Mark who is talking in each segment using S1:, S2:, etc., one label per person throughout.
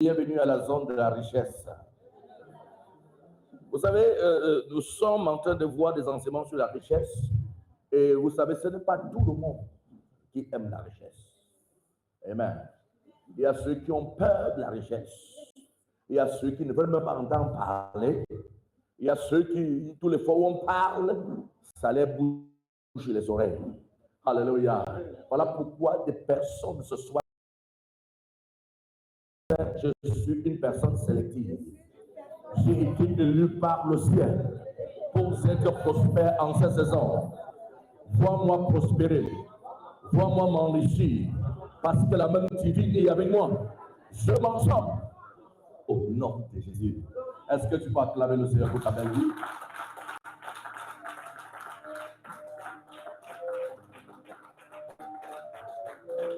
S1: Bienvenue à la zone de la richesse. Vous savez, nous sommes en train de voir des enseignements sur la richesse. Et vous savez, ce n'est pas tout le monde qui aime la richesse. Amen. Il y a ceux qui ont peur de la richesse. Il y a ceux qui ne veulent même pas entendre parler. Il y a ceux qui, tous les fois où on parle, ça les bouge les oreilles. Alléluia. Voilà pourquoi des personnes ce soir, je suis une personne sélective. J'ai été élu par le ciel pour être prospère en cette saison. Vois-moi prospérer. Vois-moi m'enrichir. Parce que la main divine est avec moi. Je m'en sors. Au nom de Jésus. Est-ce que tu peux acclamer le Seigneur pour ta belle vie?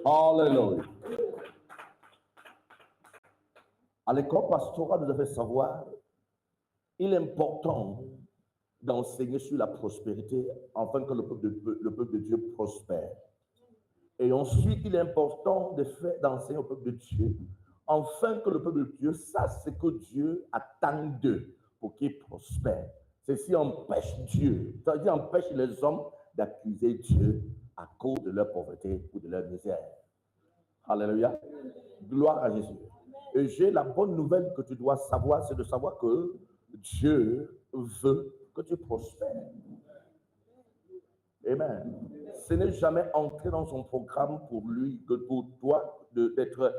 S1: Alléluia. À l'école pastorale, vous devez savoir, il est important d'enseigner sur la prospérité afin que le peuple de Dieu prospère. Et ensuite, il est important d'enseigner au peuple de Dieu afin que le peuple de Dieu sache ce que Dieu attend d'eux pour qu'ils prospèrent. Ceci empêche Dieu, c'est-à-dire empêche les hommes d'accuser Dieu à cause de leur pauvreté ou de leur misère. Alléluia. Gloire à Jésus. Et j'ai la bonne nouvelle que tu dois savoir, c'est de savoir que Dieu veut que tu prospères. Amen. Ce n'est jamais entré dans son programme pour lui, pour toi, d'être,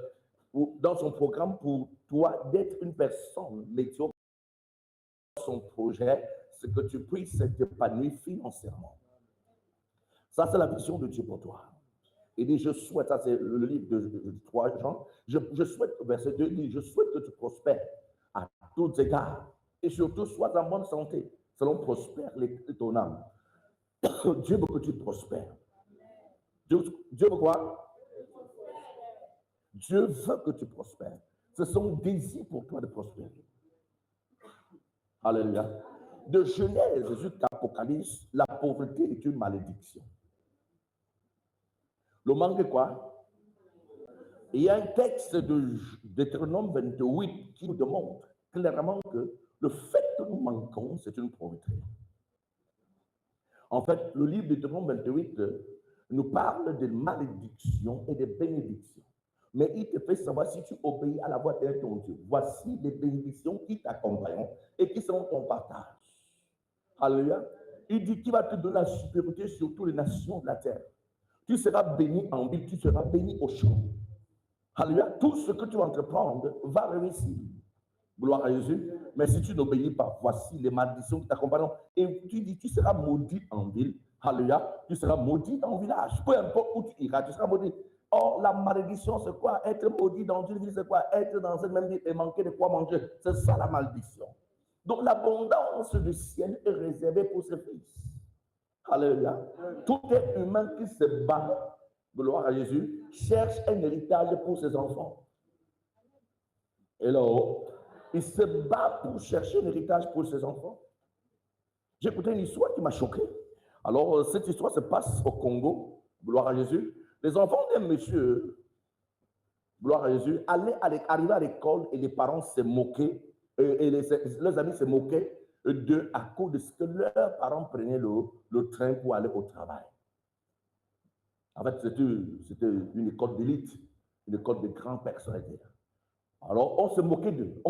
S1: dans son programme pour toi d'être une personne médiocre. Son projet, c'est que tu puisses t'épanouir financièrement. Ça, c'est la vision de Dieu pour toi. Il dit, je souhaite, ça c'est le livre de 3 Jean, je souhaite, verset 2, il dit, je souhaite que tu prospères à tous égards et surtout sois en bonne santé, selon prospère ton âme. Dieu veut que tu prospères. Dieu veut quoi? Dieu veut que tu prospères. C'est son désir pour toi de prospérer. Alléluia. De Genèse jusqu'à Apocalypse, la pauvreté est une malédiction. Le manque est quoi? Il y a un texte de Deutéronome 28 qui nous démontre clairement que le fait que nous manquons, c'est une pauvreté. En fait, le livre de Deutéronome 28 nous parle de malédictions et de bénédictions. Mais il te fait savoir si tu obéis à la voix de ton Dieu. Voici les bénédictions qui t'accompagnent et qui seront ton partage. Alléluia. Il dit qu'il va te donner la supériorité sur toutes les nations de la terre. Tu seras béni en ville, tu seras béni au champ. Alléluia. Tout ce que tu vas entreprendre va réussir. Gloire à Jésus. Mais si tu n'obéis pas, voici les malédictions qui t'accompagnent. Et tu dis, tu seras maudit en ville. Alléluia. Tu seras maudit dans le village. Peu importe où tu iras, tu seras maudit. Or, la malédiction, c'est quoi? Être maudit dans une ville, c'est quoi? Être dans cette même ville et manquer de quoi manger. C'est ça la malédiction. Donc, l'abondance du ciel est réservée pour ses fils. Alléluia. Tout être humain qui se bat, gloire à Jésus, cherche un héritage pour ses enfants. Hello. Il se bat pour chercher un héritage pour ses enfants. J'ai écouté une histoire qui m'a choqué. Alors, cette histoire se passe au Congo, gloire à Jésus. Les enfants d'un monsieur, gloire à Jésus, arrivaient à l'école et les parents se moquaient, et leurs amis se moquaient d'eux à cause de ce que leurs parents prenaient le train pour aller au travail. En fait, c'était une école d'élite, une école de grandes personnalités. Alors, on se moquait d'eux,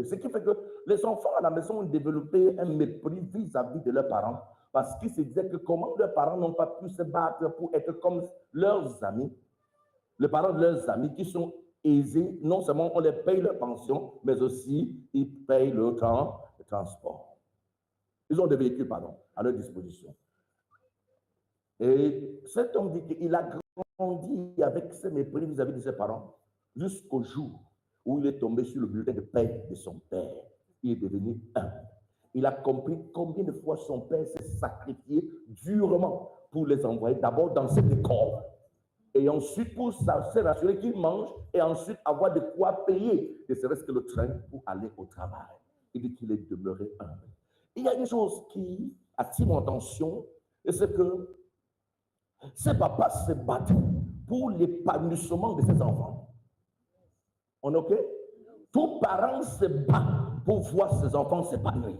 S1: Ce qui fait que les enfants à la maison ont développé un mépris vis-à-vis de leurs parents parce qu'ils se disaient que comment leurs parents n'ont pas pu se battre pour être comme leurs amis, les parents de leurs amis qui sont aisés, non seulement on les paye leur pension, mais aussi ils payent le transport. Ils ont des véhicules, à leur disposition. Et cet homme dit qu'il a grandi avec ce mépris vis-à-vis de ses parents jusqu'au jour où il est tombé sur le bulletin de paie de son père. Il est devenu humble. Il a compris combien de fois son père s'est sacrifié durement pour les envoyer d'abord dans cette école et ensuite pour se rassurer qu'ils mangent et ensuite avoir de quoi payer, ne serait-ce que le train pour aller au travail. Il dit qu'il est demeuré humble. Il y a une chose qui attire mon attention, et c'est que ces papas se battent pour l'épanouissement de ses enfants. On est OK? Tout parent se bat pour voir ses enfants s'épanouir.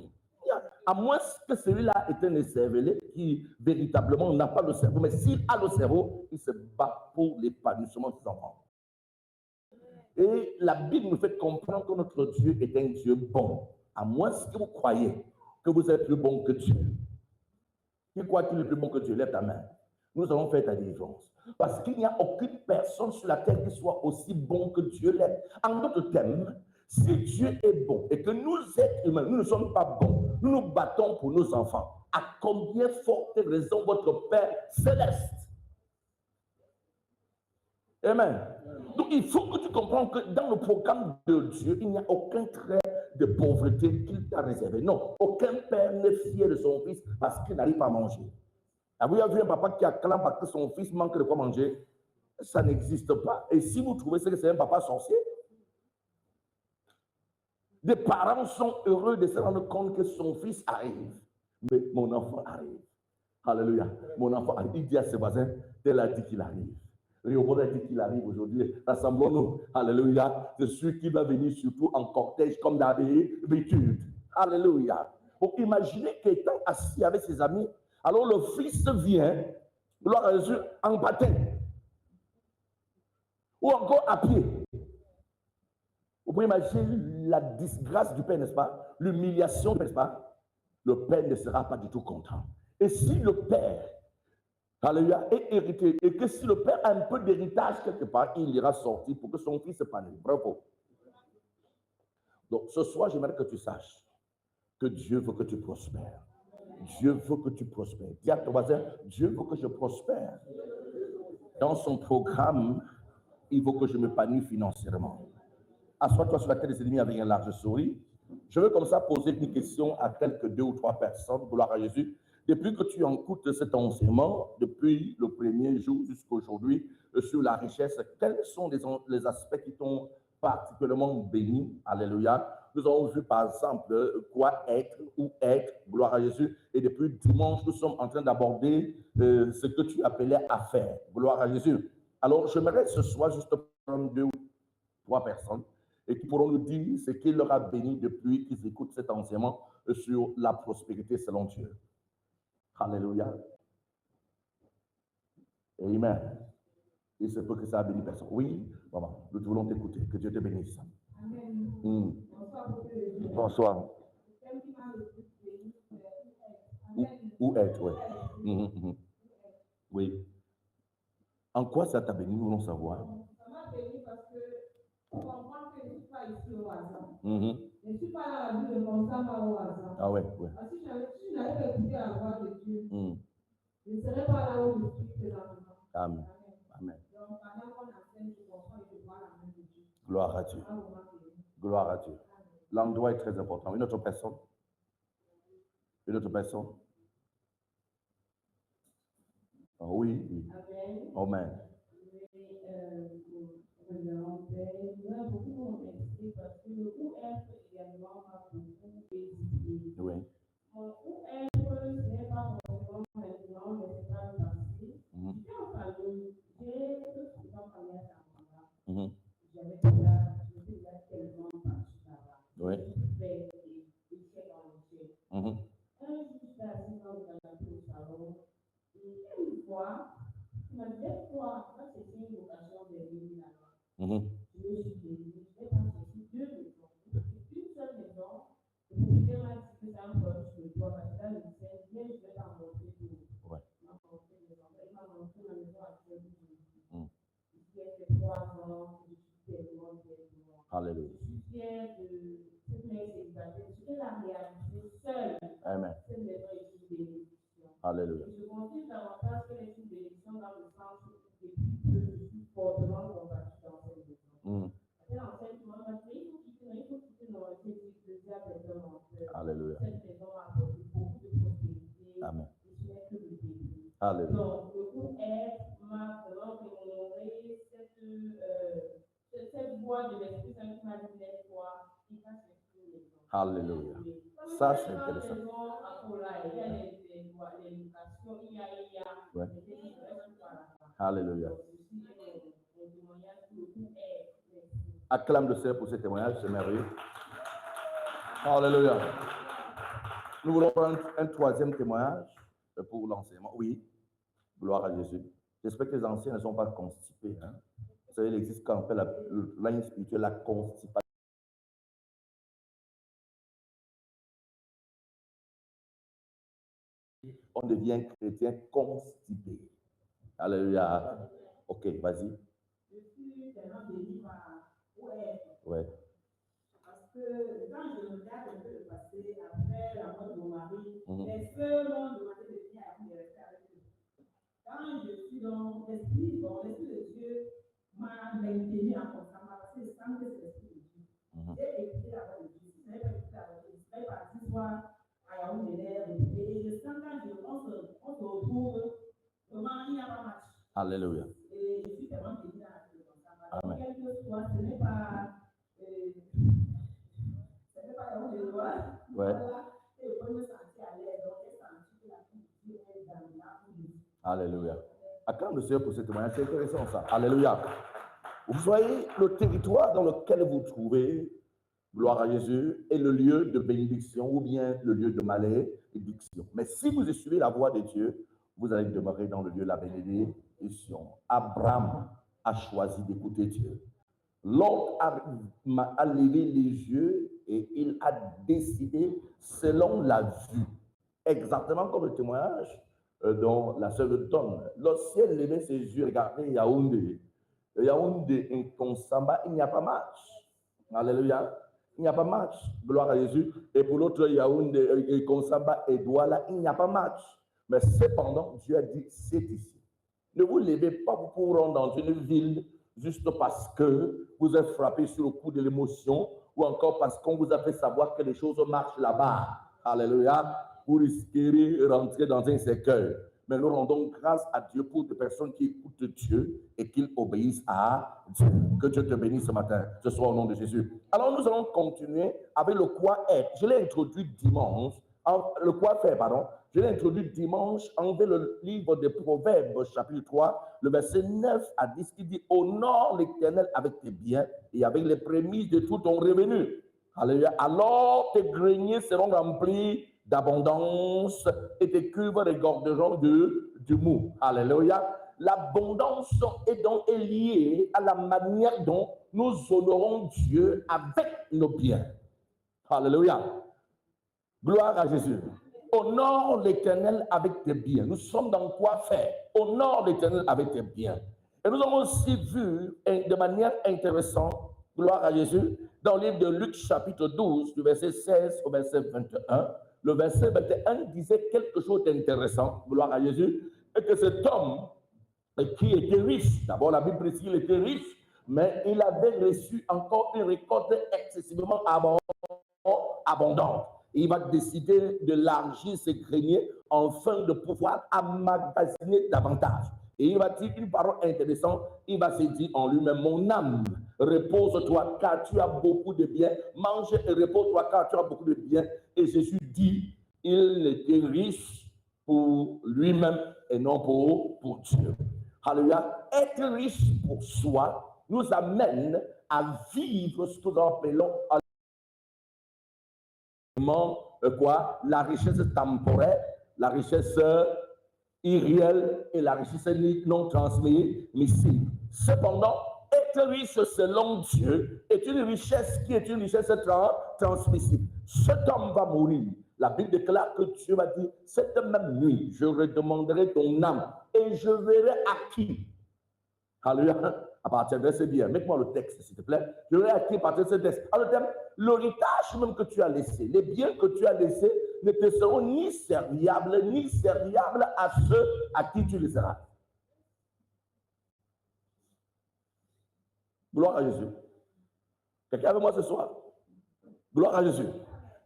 S1: À moins que celui-là ait un écervelé qui véritablement n'a pas le cerveau, mais s'il a le cerveau, il se bat pour l'épanouissement de ses enfants. Et la Bible nous fait comprendre que notre Dieu est un Dieu bon. À moins que vous croyez que vous êtes plus bon que Dieu. Qui croit qu'il est plus bon que Dieu? Lève ta main. Nous allons faire ta délivrance. Parce qu'il n'y a aucune personne sur la terre qui soit aussi bon que Dieu l'est. En d'autres termes, si Dieu est bon et que nous, êtres humains, nous ne sommes pas bons, nous nous battons pour nos enfants, à combien forte raison votre Père céleste? Amen. Donc il faut que tu comprennes que dans le programme de Dieu, il n'y a aucun trait de pauvreté qu'il t'a réservé. Non, aucun père n'est fier de son fils parce qu'il n'arrive pas à manger. Avez-vous vu un papa qui acclame parce que son fils manque de quoi manger? Ça n'existe pas. Et si vous trouvez que c'est un papa sorcier, des parents sont heureux de se rendre compte que son fils arrive. Mais mon enfant arrive. Alléluia. Mon enfant arrive. Il dit à ses voisins, tel a dit qu'il arrive. Réhoboth a dit qu'il arrive aujourd'hui. Rassemblons-nous. Alléluia. C'est celui qui va venir surtout en cortège comme d'habitude. Alléluia. Donc imaginez qu'étant assis avec ses amis, alors le fils vient, gloire à Jésus, en baptême. Ou encore à pied. Vous pouvez imaginer la disgrâce du père, n'est-ce pas? L'humiliation, n'est-ce pas? Le père ne sera pas du tout content. Et si le père, alléluia, est hérité, et que si le père a un peu d'héritage quelque part, il ira sortir pour que son fils s'épanouisse. Bravo. Donc ce soir, j'aimerais que tu saches que Dieu veut que tu prospères. Dieu veut que tu prospères. Dis à ton voisin, Dieu veut que je prospère. Dans son programme, il veut que je m'épanouisse financièrement. Assois-toi sur la tête des ennemis avec un large sourire. Je veux comme ça poser une question à quelques 2 ou 3 personnes, gloire à Jésus. Depuis que tu écoutes cet enseignement, depuis le premier jour jusqu'à aujourd'hui, sur la richesse, quels sont les aspects qui t'ont particulièrement béni? Alléluia. Nous avons vu par exemple quoi être, où être, gloire à Jésus. Et depuis dimanche, nous sommes en train d'aborder ce que tu appelais affaires, gloire à Jésus. Alors, j'aimerais ce soir juste prendre 2 ou 3 personnes et qui pourront nous dire ce qu'il leur a béni depuis qu'ils écoutent cet enseignement sur la prospérité selon Dieu. Alléluia. Amen. Il se peut que ça a béni personne. Oui, maman, nous voulons t'écouter. Que Dieu te bénisse. Amen. Bonsoir. Où être, oui. Oui. En quoi ça t'a béni, nous voulons savoir. Ça m'a béni parce que on comprend que je ne suis pas ici au hasard. Je ne suis pas dans la vie de mon sang au hasard. Ah ouais, ouais. Si je n'avais pas écouté la voix de Dieu, je ne serais pas là où je suis présentement. Amen. Amen. Donc, pendant qu'on enseigne, je comprends et je vois la main de Dieu. Gloire à Dieu. Gloire à Dieu. L'endroit est très important. Une autre personne? Une autre personne? Oh, oui, oui. Amen. Amen. Beaucoup remercier parce que le où être également m'a beaucoup aidé. Oui. Mon où être, ce n'est pas forcément maintenant, mais c'est pas le passé. J'étais en famille, j'ai souvent parlé à sa maman. J'étais déjà tellement partie là-bas. Oui. J'ai fait dans le ciel. Un jour, j'étais assise dans le canapé au salon. Et une fois, il m'a dit, toi, ça c'est une vocation de venir là-bas. Je me suis dit, je vais passer 2 maisons. Une seule maison, le propriétaire m'a dit que c'est un problème sur le toit, parce que là, il disait, viens, je vais t'en montrer tout. Ouais. Il m'a montré les enfants, il m'a montré la maison actuelle où je vis. Ici, elle fait 3 ans, je suis tellement fière de moi. Alléluia. Je suis fière de cette mère célibataire, je vais la réaliser seule. Amen. Cette maison est une bénédiction. Alléluia. Et je continue davantage qu'elle est une bénédiction dans le sens où depuis que je suis fortement combattue dans cette maison. Elle enseigne tout le monde, il faut quitter nos récits à personne. Alléluia. Cette maison a apporté beaucoup de prospérité. Amen. Et ce n'est que le début. Alléluia. Donc, le coup est m'a vraiment honoré cette voix de l'Esprit Saint qui m'a dit d'être toi, il va s'exprimer. Alléluia. Ça, c'est intéressant. Il y a l'éducation, il y a. Alléluia. Acclame le Seigneur pour ce témoignage, c'est merveilleux. Alléluia. Nous voulons prendre un troisième témoignage pour l'enseignement. Oui, gloire à Jésus. J'espère que les anciens ne sont pas constipés. Hein? Vous savez, il existe quand on fait la ligne spirituelle, la constipation. On devient chrétien constipé. Alléluia. Ok, vas-y.
S2: Je suis tellement béni par OF.
S1: Ouais.
S2: Parce que quand je regarde un peu le passé, après la mort de mon mari, les sœurs m'ont demandé de venir à vous de rester avec eux. Quand je suis dans l'esprit, l'esprit de Dieu m'a maintenu en constamment parce que je sens que c'est l'esprit de Dieu. J'ai écouté la voix de Dieu. Je n'avais pas écouté la voix de Dieu. Je serais parti soit à Yaoundé, et je sens quand on se retrouve, vraiment, il n'y a pas match.
S1: Alléluia.
S2: Et je suis tellement béni dans la vie de mon travail.
S1: Amen.
S2: Quelquefois, ce n'est pas Yaoundé, voilà.
S1: Ouais.
S2: Et je peux me sentir à l'aise. Donc, j'ai senti que la vie de Dieu est dans la vie.
S1: Alléluia. Acclame le Seigneur pour ce témoignage, c'est intéressant ça. Alléluia. Vous voyez, le territoire dans lequel vous trouvez, gloire à Jésus, est le lieu de bénédiction ou bien le lieu de malédiction. Mais si vous suivez la voix de Dieu, vous allez demeurer dans le lieu de la bénédiction. Abraham a choisi d'écouter Dieu. Lot a levé les yeux et il a décidé selon la vue. Exactement comme le témoignage dont la sœur le donne. Lorsqu'elle levait ses yeux, regardez Yaoundé. Yaoundé, Nkonsamba, il n'y a pas match. Alléluia. Il n'y a pas match. Gloire à Jésus. Et pour l'autre Yaoundé, Nkonsamba et Douala, il n'y a pas match. Mais cependant, Dieu a dit, c'est ici. Ne vous levez pas pour rendre dans une ville juste parce que vous êtes frappé sur le coup de l'émotion ou encore parce qu'on vous a fait savoir que les choses marchent là-bas. Alléluia. Vous risquez de rentrer dans un cercueil. Mais nous rendons grâce à Dieu pour des personnes qui écoutent Dieu et qui obéissent à Dieu. Que Dieu te bénisse ce matin, ce soir au nom de Jésus. Alors nous allons continuer avec le quoi être. Je l'ai introduit dimanche. Le quoi faire, pardon. Je l'ai introduit dimanche avec le livre des Proverbes, chapitre 3, le verset 9 à 10, qui dit « Honore l'Éternel avec tes biens et avec les prémices de tout ton revenu. Alléluia. Alors tes greniers seront remplis d'abondance et tes cuves regorgeront du mou. » Alléluia. L'abondance est donc liée à la manière dont nous honorons Dieu avec nos biens. Alléluia. Gloire à Jésus. Honore l'Éternel avec tes biens. Nous sommes dans quoi faire? Honore l'Éternel avec tes biens. Et nous avons aussi vu de manière intéressante, gloire à Jésus, dans le livre de Luc chapitre 12, du verset 16 au verset 21. Le verset 21 disait quelque chose d'intéressant, gloire à Jésus, et que cet homme qui était riche, d'abord la Bible précise qu'il était riche, mais il avait reçu encore une récolte excessivement abondante. Il va décider d'élargir ses greniers afin de pouvoir emmagasiner davantage. Et il va dire une parole intéressante. Il va se dire en lui-même, mon âme, repose-toi car tu as beaucoup de biens. Mange et repose-toi car tu as beaucoup de biens. Et Jésus dit, il était riche pour lui-même et non pour Dieu. Alléluia. Être riche pour soi nous amène à vivre ce que nous appelons quoi? La richesse temporaire, la richesse irréelle et la richesse non transmissible. Cependant, être riche selon Dieu est une richesse qui est une richesse transmissible. Cet homme va mourir. La Bible déclare que Dieu va dire, cette même nuit, je redemanderai ton âme et je verrai à qui. Alléluia. À partir de ce bien, mets-moi le texte, s'il te plaît. Je verrai à qui à partir de ce texte. Alors, l'héritage même que tu as laissé, les biens que tu as laissés ne te seront ni serviables à ceux à qui tu les seras. Gloire à Jésus. Quelqu'un avec moi ce soir? Gloire à Jésus.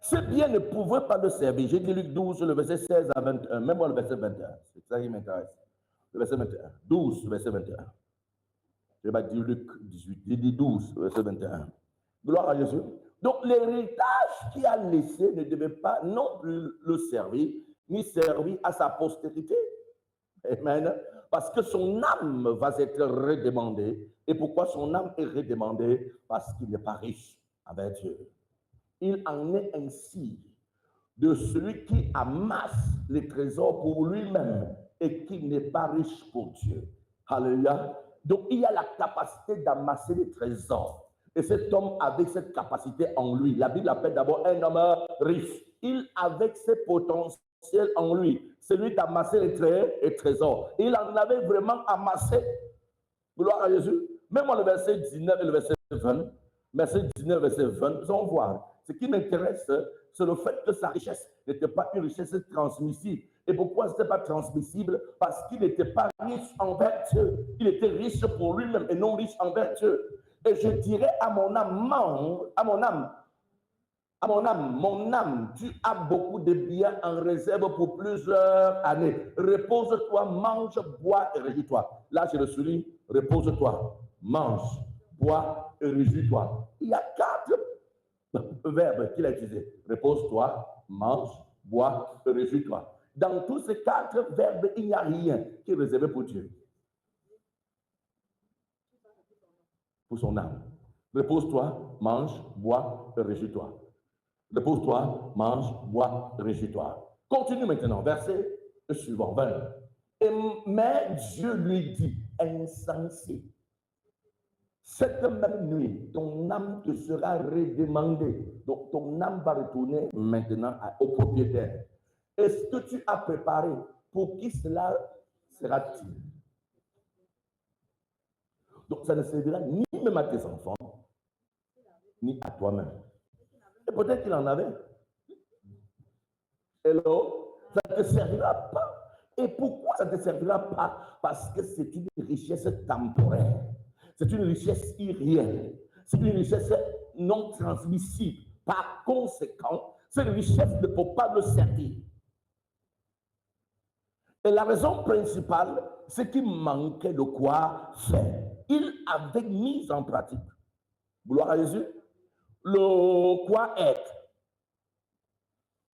S1: Ces biens ne pouvaient pas le servir. J'ai dit Luc 12, le verset 16 à 21. Même moi le verset 21. C'est ça qui m'intéresse. Le verset 21. 12, le verset 21. Je vais dire Luc 18. J'ai dit 12, le verset 21. Gloire à Jésus. Donc l'héritage qu'il a laissé ne devait pas non plus le servir, ni servir à sa postérité. Amen. Parce que son âme va être redemandée. Et pourquoi son âme est redemandée? Parce qu'il n'est pas riche avec Dieu. Il en est ainsi de celui qui amasse les trésors pour lui-même et qui n'est pas riche pour Dieu. Alléluia. Donc, il y a la capacité d'amasser les trésors. Et cet homme avait cette capacité en lui. La Bible appelle d'abord un homme riche. Il avait ce potentiel en lui, celui d'amasser les trésors. Il en avait vraiment amassé. Gloire à Jésus. Même le verset 19 et le verset 20, verset 19 et verset 20, nous allons voir. Ce qui m'intéresse, c'est le fait que sa richesse n'était pas une richesse transmissible. Et pourquoi ce n'était pas transmissible? Parce qu'il n'était pas riche envers Dieu. Il était riche pour lui-même et non riche envers Dieu. Et je dirais à mon âme, tu as beaucoup de biens en réserve pour plusieurs années. Repose-toi, mange, bois et réjouis-toi. Là, je le souligne, repose-toi, mange, bois et réjouis-toi. Il y a 4 verbes qu'il a utilisés. Repose-toi, mange, bois et réjouis-toi. Dans tous ces 4 verbes, il n'y a rien qui est réservé pour Dieu. Pour son âme. Repose-toi, mange, bois et réjouis-toi. Repose-toi, mange, bois, réjouis-toi. Continue maintenant, verset suivant, 20. Mais Dieu lui dit, insensé, cette même nuit, ton âme te sera redemandée. Donc, ton âme va retourner maintenant au propriétaire. Est-ce que tu as préparé? Pour qui cela sera-t-il? Donc, ça ne servira ni même à tes enfants, ni à toi-même. Et peut-être qu'il en avait. Hello? Ça ne te servira pas. Et pourquoi ça ne te servira pas? Parce que c'est une richesse temporaire. C'est une richesse irréelle. C'est une richesse non transmissible. Par conséquent, cette richesse ne peut pas le servir. Et la raison principale, c'est qu'il manquait de quoi faire. Il avait mis en pratique. Gloire à Jésus. Le quoi être.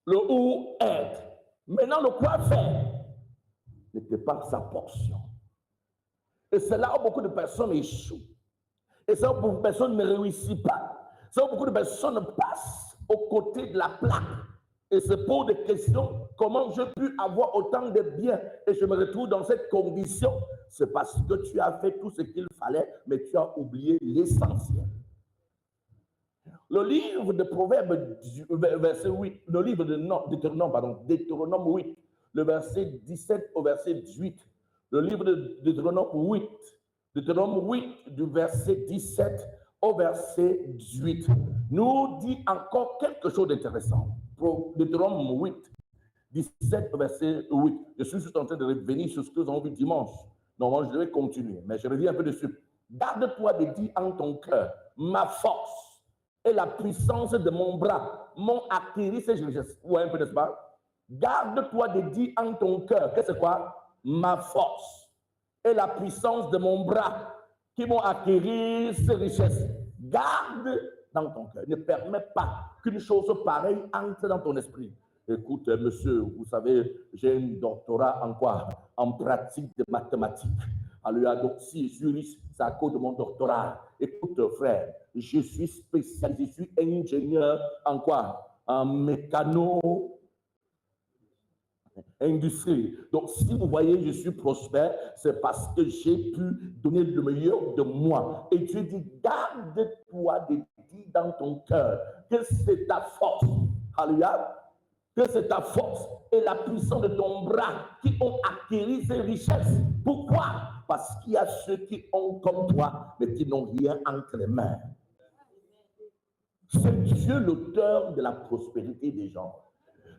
S1: Le où être. Maintenant, le quoi faire n'était pas sa portion. Et c'est là où beaucoup de personnes échouent. Et c'est là où beaucoup de personnes ne réussissent pas. C'est là où beaucoup de personnes passent aux côtés de la plaque et se posent des questions. Comment j'ai pu avoir autant de biens et je me retrouve dans cette condition? C'est parce que tu as fait tout ce qu'il fallait, mais tu as oublié l'essentiel. Le livre de Proverbes, verset 8, le livre de Deutéronome 8, le verset 17 au verset 18, le livre de Deutéronome 8, du verset 17 au verset 18, nous dit encore quelque chose d'intéressant. Deutéronome 8, 17 au verset 8. Je suis juste en train de revenir sur ce que nous avons vu dimanche. Normalement, je vais continuer, mais je reviens un peu dessus. Garde-toi de dire en ton cœur, ma force et la puissance de mon bras m'ont acquis ces richesses. Ouais, un peu, n'est-ce pas? Garde-toi de dire en ton cœur, qu'est-ce que c'est quoi? Ma force et la puissance de mon bras qui m'ont acquis ces richesses. Garde dans ton cœur. Ne permets pas qu'une chose pareille entre dans ton esprit. Écoute, monsieur, vous savez, j'ai un doctorat en quoi? En pratique de mathématiques. Alléluia. Donc, si je suis riche, c'est à cause de mon doctorat. Écoute, frère, je suis spécialisé, je suis ingénieur en quoi? En mécano-industrie. Donc, si vous voyez, je suis prospère, c'est parce que j'ai pu donner le meilleur de moi. Et Dieu dit, garde-toi de dire dans ton cœur que c'est ta force. Alléluia. Que c'est ta force et la puissance de ton bras qui ont acquis ces richesses. Pourquoi? Parce qu'il y a ceux qui ont comme toi, mais qui n'ont rien entre les mains. C'est Dieu l'auteur de la prospérité des gens.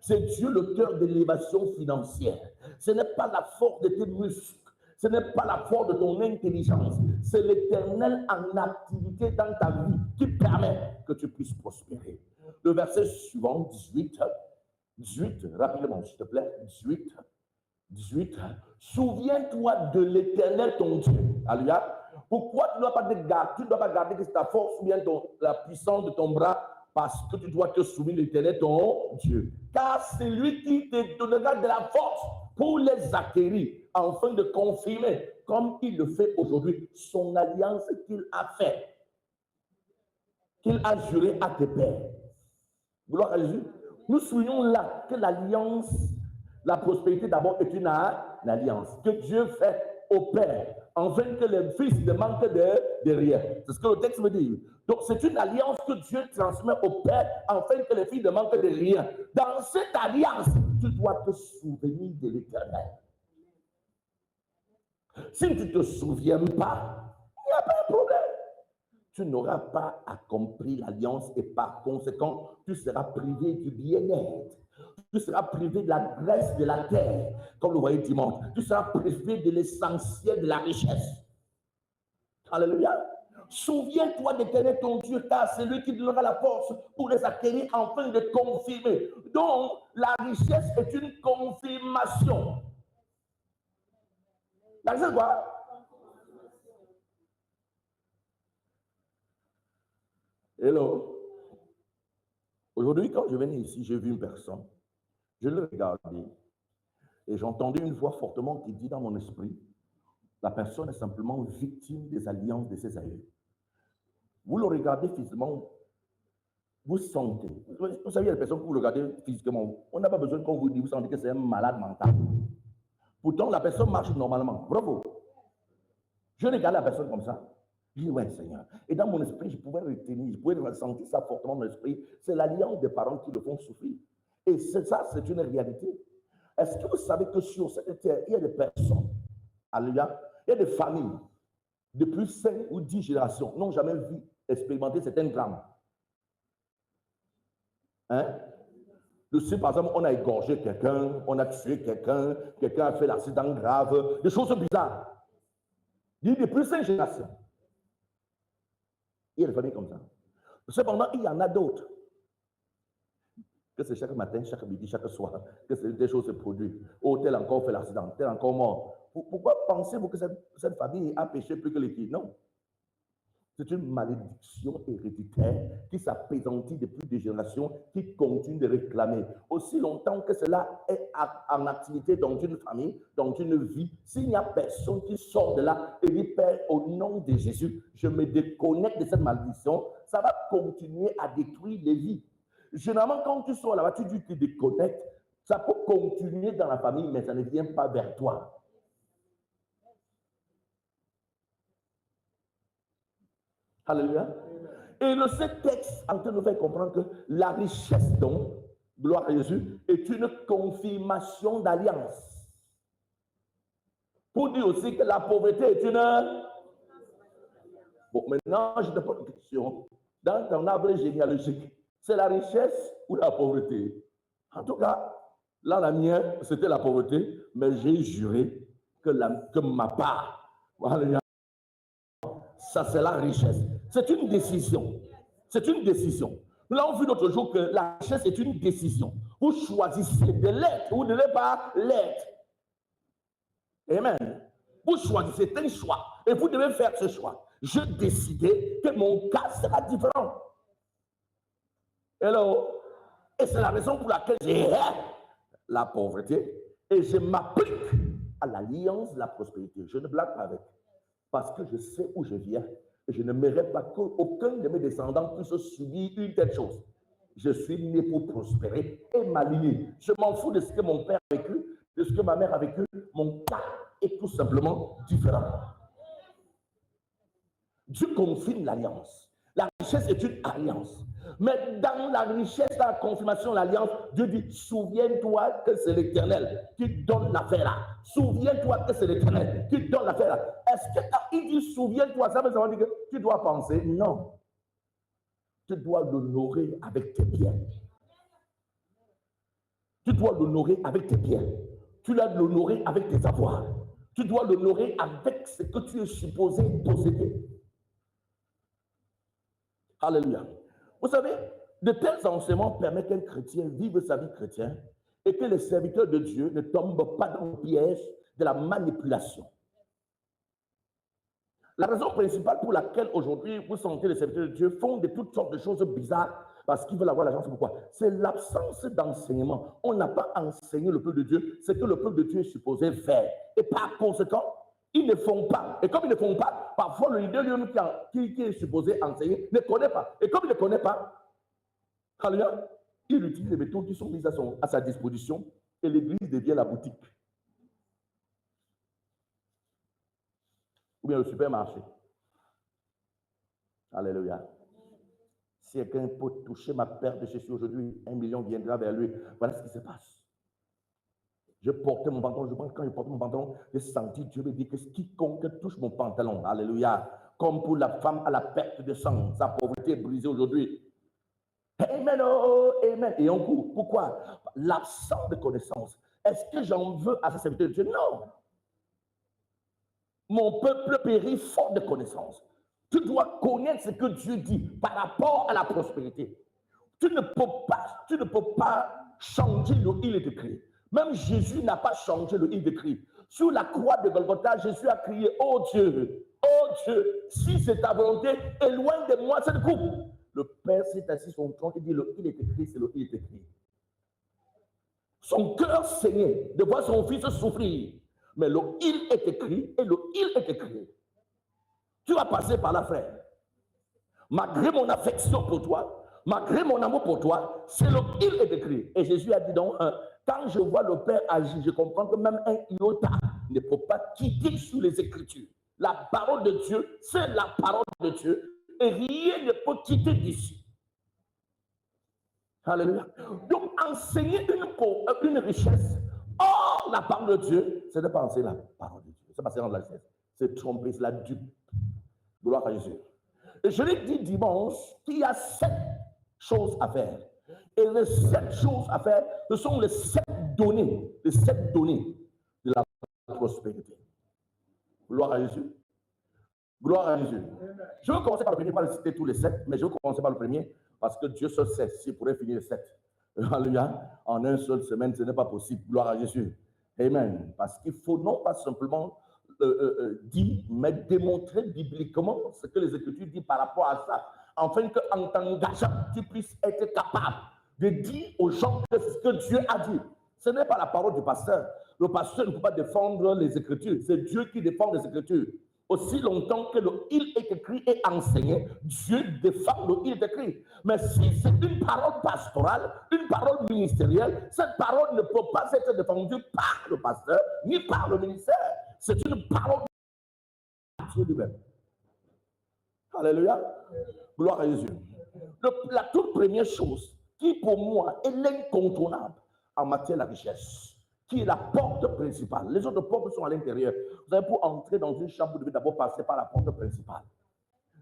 S1: C'est Dieu l'auteur de l'élévation financière. Ce n'est pas la force de tes muscles. Ce n'est pas la force de ton intelligence. C'est l'Éternel en activité dans ta vie qui permet que tu puisses prospérer. Le verset suivant, 18, rapidement, s'il te plaît, 18. Souviens-toi de l'Éternel, ton Dieu. Alléluia. Pourquoi tu ne dois pas garder que c'est ta force ou bien la puissance de ton bras? Parce que tu dois te souvenir de l'Éternel, ton Dieu. Car c'est lui qui te donnera de la force pour les acquérir, afin de confirmer, comme il le fait aujourd'hui, son alliance qu'il a faite, qu'il a juré à tes pères. Gloire à Jésus. Nous soulignons là que l'alliance, la prospérité d'abord est une alliance que Dieu fait au Père, afin que les fils ne manquent de rien. C'est ce que le texte veut dire. Donc c'est une alliance que Dieu transmet au Père, afin que les fils ne manquent de rien. Dans cette alliance, tu dois te souvenir de l'Éternel. Si tu ne te souviens pas, il n'y a pas de problème. Tu n'auras pas accompli l'alliance et par conséquent, tu seras privé du bien-être. Tu seras privé de la graisse de la terre, comme le voyez dimanche. Tu seras privé de l'essentiel de la richesse. Alléluia. Souviens-toi d'Éternel ton Dieu, car c'est lui qui donnera la force pour les acquérir afin de confirmer. Donc, la richesse est une confirmation. La richesse quoi? Hello. Aujourd'hui, quand je venais ici, j'ai vu une personne. Je l'ai regardé et j'ai entendu une voix fortement qui dit dans mon esprit, la personne est simplement victime des alliances de ses aïeux. Vous le regardez physiquement, vous sentez. Vous savez, il y a des personnes que vous regardez physiquement, on n'a pas besoin qu'on vous dise, vous sentez que c'est un malade mental. Pourtant, la personne marche normalement. Bravo. Je regarde la personne comme ça. Je dis, ouais, Seigneur. Et dans mon esprit, je pouvais retenir, je pouvais ressentir ça fortement dans l'esprit. C'est l'alliance des parents qui le font souffrir. Et ça, c'est une réalité. Est-ce que vous savez que sur cette terre, il y a des personnes, alléluia, il y a des familles, depuis 5 ou 10 générations, n'ont jamais vu expérimenter certains drames. Hein? Je sais, par exemple, on a égorgé quelqu'un, on a tué quelqu'un, quelqu'un a fait l'accident grave, des choses bizarres. Il y a depuis 5 générations. Il y a des familles comme ça. Cependant, il y en a d'autres. Que c'est chaque matin, chaque midi, chaque soir, que des choses se produisent. Oh, tel encore fait l'accident, tel encore mort. Pourquoi pensez-vous que cette famille a péché plus que l'équipe? Non. C'est une malédiction héréditaire qui s'appesantit depuis des générations, qui continue de réclamer. Aussi longtemps que cela est en activité dans une famille, dans une vie, s'il n'y a personne qui sort de là et dit, Père, au nom de Jésus, je me déconnecte de cette malédiction, ça va continuer à détruire les vies. Généralement, quand tu sors là-bas, tu dis que tu te déconnectes, ça peut continuer dans la famille, mais ça ne vient pas vers toi. Alléluia. Et ce texte en train de nous faire comprendre que la richesse, donc, gloire à Jésus, est une confirmation d'alliance. Pour dire aussi que la pauvreté est une... Bon, maintenant, je te pose une question. Dans ton arbre généalogique, c'est la richesse ou la pauvreté? En tout cas, là, la mienne, c'était la pauvreté, mais j'ai juré que ma part, alléluia, ça c'est la richesse. C'est une décision. C'est une décision. Nous l'avons vu l'autre jour que la richesse est une décision. Vous choisissez de l'être ou de ne pas l'être. Amen. Vous choisissez, c'est un choix. Et vous devez faire ce choix. Je décidais que mon cas sera différent. Hello. Et c'est la raison pour laquelle j'ai la pauvreté et je m'applique à l'alliance de la prospérité. Je ne blague pas avec. Parce que je sais où je viens. Et je ne mérite pas qu'aucun de mes descendants puisse subir une telle chose. Je suis né pour prospérer et m'aligner. Je m'en fous de ce que mon père a vécu, de ce que ma mère a vécu. Mon cas est tout simplement différent. Dieu confirme l'alliance. La richesse est une alliance. Mais dans la richesse, dans la confirmation de l'alliance, Dieu dit, souviens-toi que c'est l'Éternel qui donne l'affaire là. Souviens-toi que c'est l'Éternel qui donne l'affaire là. Est-ce que quand il dit souviens-toi, ça veut dire que tu dois penser? Non. Tu dois l'honorer avec tes biens. Tu dois l'honorer avec tes biens. Tu dois l'honorer avec tes avoirs. Tu dois l'honorer avec ce que tu es supposé posséder. Alléluia. Vous savez, de tels enseignements permettent qu'un chrétien vive sa vie chrétienne et que les serviteurs de Dieu ne tombent pas dans le piège de la manipulation. La raison principale pour laquelle aujourd'hui vous sentez les serviteurs de Dieu font de toutes sortes de choses bizarres, Parce qu'ils veulent avoir l'argent, c'est pourquoi? C'est l'absence d'enseignement. On n'a pas enseigné le peuple de Dieu, c'est que le peuple de Dieu est supposé faire. Et par conséquent, ils ne font pas. Et comme ils ne font pas, parfois le leader lui-même qui est supposé enseigner ne connaît pas. Et comme il ne connaît pas, alléluia, il utilise les méthodes qui sont mises à sa disposition et l'église devient la boutique. Ou bien le supermarché. Alléluia. Si quelqu'un peut toucher ma paire de chaussures aujourd'hui, 1 million viendra vers lui. Voilà ce qui se passe. Je portais mon pantalon, quand je portais mon pantalon, j'ai senti Dieu me dire que quiconque touche mon pantalon, alléluia, comme pour la femme à la perte de sang, sa pauvreté est brisée aujourd'hui. Amen, oh, amen. Et on court. Pourquoi? L'absence de connaissance. Est-ce que j'en veux à ce serviteur de Dieu? Non. Mon peuple périt faute de connaissance. Tu dois connaître ce que Dieu dit par rapport à la prospérité. Tu ne peux pas changer le il est écrit. Même Jésus n'a pas changé le il est écrit. Sur la croix de Golgotha, Jésus a crié, oh Dieu, si c'est ta volonté, éloigne de moi cette coupe. Le Père s'est assis sur son trône et dit, le il est écrit, c'est le il est écrit. Son cœur saignait de voir son fils souffrir. Mais le il est écrit et le il est écrit. Tu vas passer par là, frère. Malgré mon affection pour toi, malgré mon amour pour toi, c'est le il est écrit. Et Jésus a dit donc, quand je vois le Père agir, je comprends que même un iota ne peut pas quitter sous les Écritures. La parole de Dieu, c'est la parole de Dieu. Et rien ne peut quitter d'ici. Alléluia. Donc, enseigner une richesse hors la parole de Dieu, ce n'est pas enseigner la parole de Dieu. C'est pas enseigner la richesse. C'est tromper, c'est la dupe. Gloire à Jésus. Et je l'ai dit dimanche qu'il y a 7 choses à faire. Et les 7 choses à faire, ce sont les 7 données de la prospérité. Gloire à Jésus. Gloire à Jésus. Je vais commencer par le premier, pas citer tous les 7, mais je vais commencer par le premier, parce que Dieu seul sait s'il pourrait finir les 7. Alléluia. En une seule semaine, ce n'est pas possible. Gloire à Jésus. Amen. Parce qu'il faut non pas simplement dire, mais démontrer bibliquement ce que les Écritures disent par rapport à ça, afin qu'en t'engageant, tu puisses être capable de dire aux gens que ce que Dieu a dit. Ce n'est pas la parole du pasteur. Le pasteur ne peut pas défendre les Écritures. C'est Dieu qui défend les Écritures. Aussi longtemps que le il est écrit et enseigné, Dieu défend le il est écrit. Mais si c'est une parole pastorale, une parole ministérielle, cette parole ne peut pas être défendue par le pasteur ni par le ministère. C'est une parole de Dieu lui-même. Alléluia. Gloire à Jésus. La toute première chose qui pour moi est l'incontournable en matière de la richesse, qui est la porte principale. Les autres portes sont à l'intérieur. Vous avez pour entrer dans une chambre, vous devez d'abord passer par la porte principale.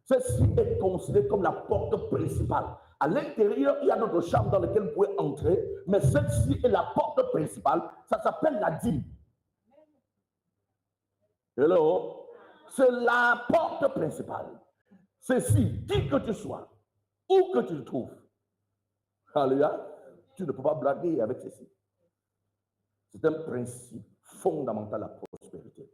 S1: Celle-ci est considérée comme la porte principale. À l'intérieur, il y a d'autres chambres dans lesquelles vous pouvez entrer, mais celle-ci est la porte principale. Ça s'appelle la dîme. Hello? C'est la porte principale. Ceci, qui que tu sois, où que tu te trouves, alléluia, tu ne peux pas blaguer avec ceci. C'est un principe fondamental à la prospérité.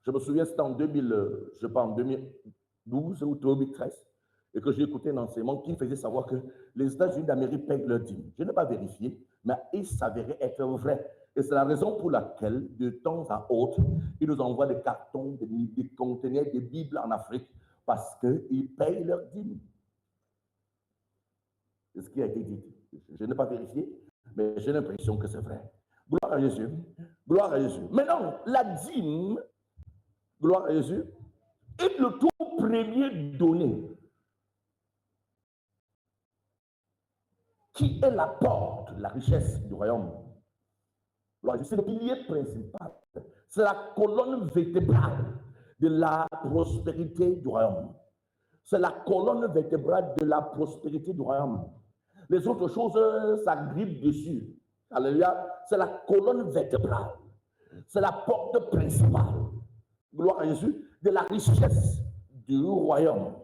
S1: Je me souviens, c'était en 2012 ou 2013, et que j'ai écouté un enseignement qui me faisait savoir que les États-Unis d'Amérique payent leur dîme. Je n'ai pas vérifié, mais il s'avérait être vrai. Et c'est la raison pour laquelle, de temps à autre, ils nous envoient des cartons, des conteneurs, des Bibles en Afrique, parce qu'ils payent leur dîme. C'est ce qui a été dit. Je n'ai pas vérifié, mais j'ai l'impression que c'est vrai. Gloire à Jésus. Gloire à Jésus. Maintenant, la dîme, gloire à Jésus, est le tout premier donné qui est la porte, la richesse du royaume. C'est le pilier principal. C'est la colonne vertébrale de la prospérité du royaume. C'est la colonne vertébrale de la prospérité du royaume. Les autres choses, ça grippe dessus. Alléluia. C'est la colonne vertébrale. C'est la porte principale. Gloire à Jésus. De la richesse du royaume.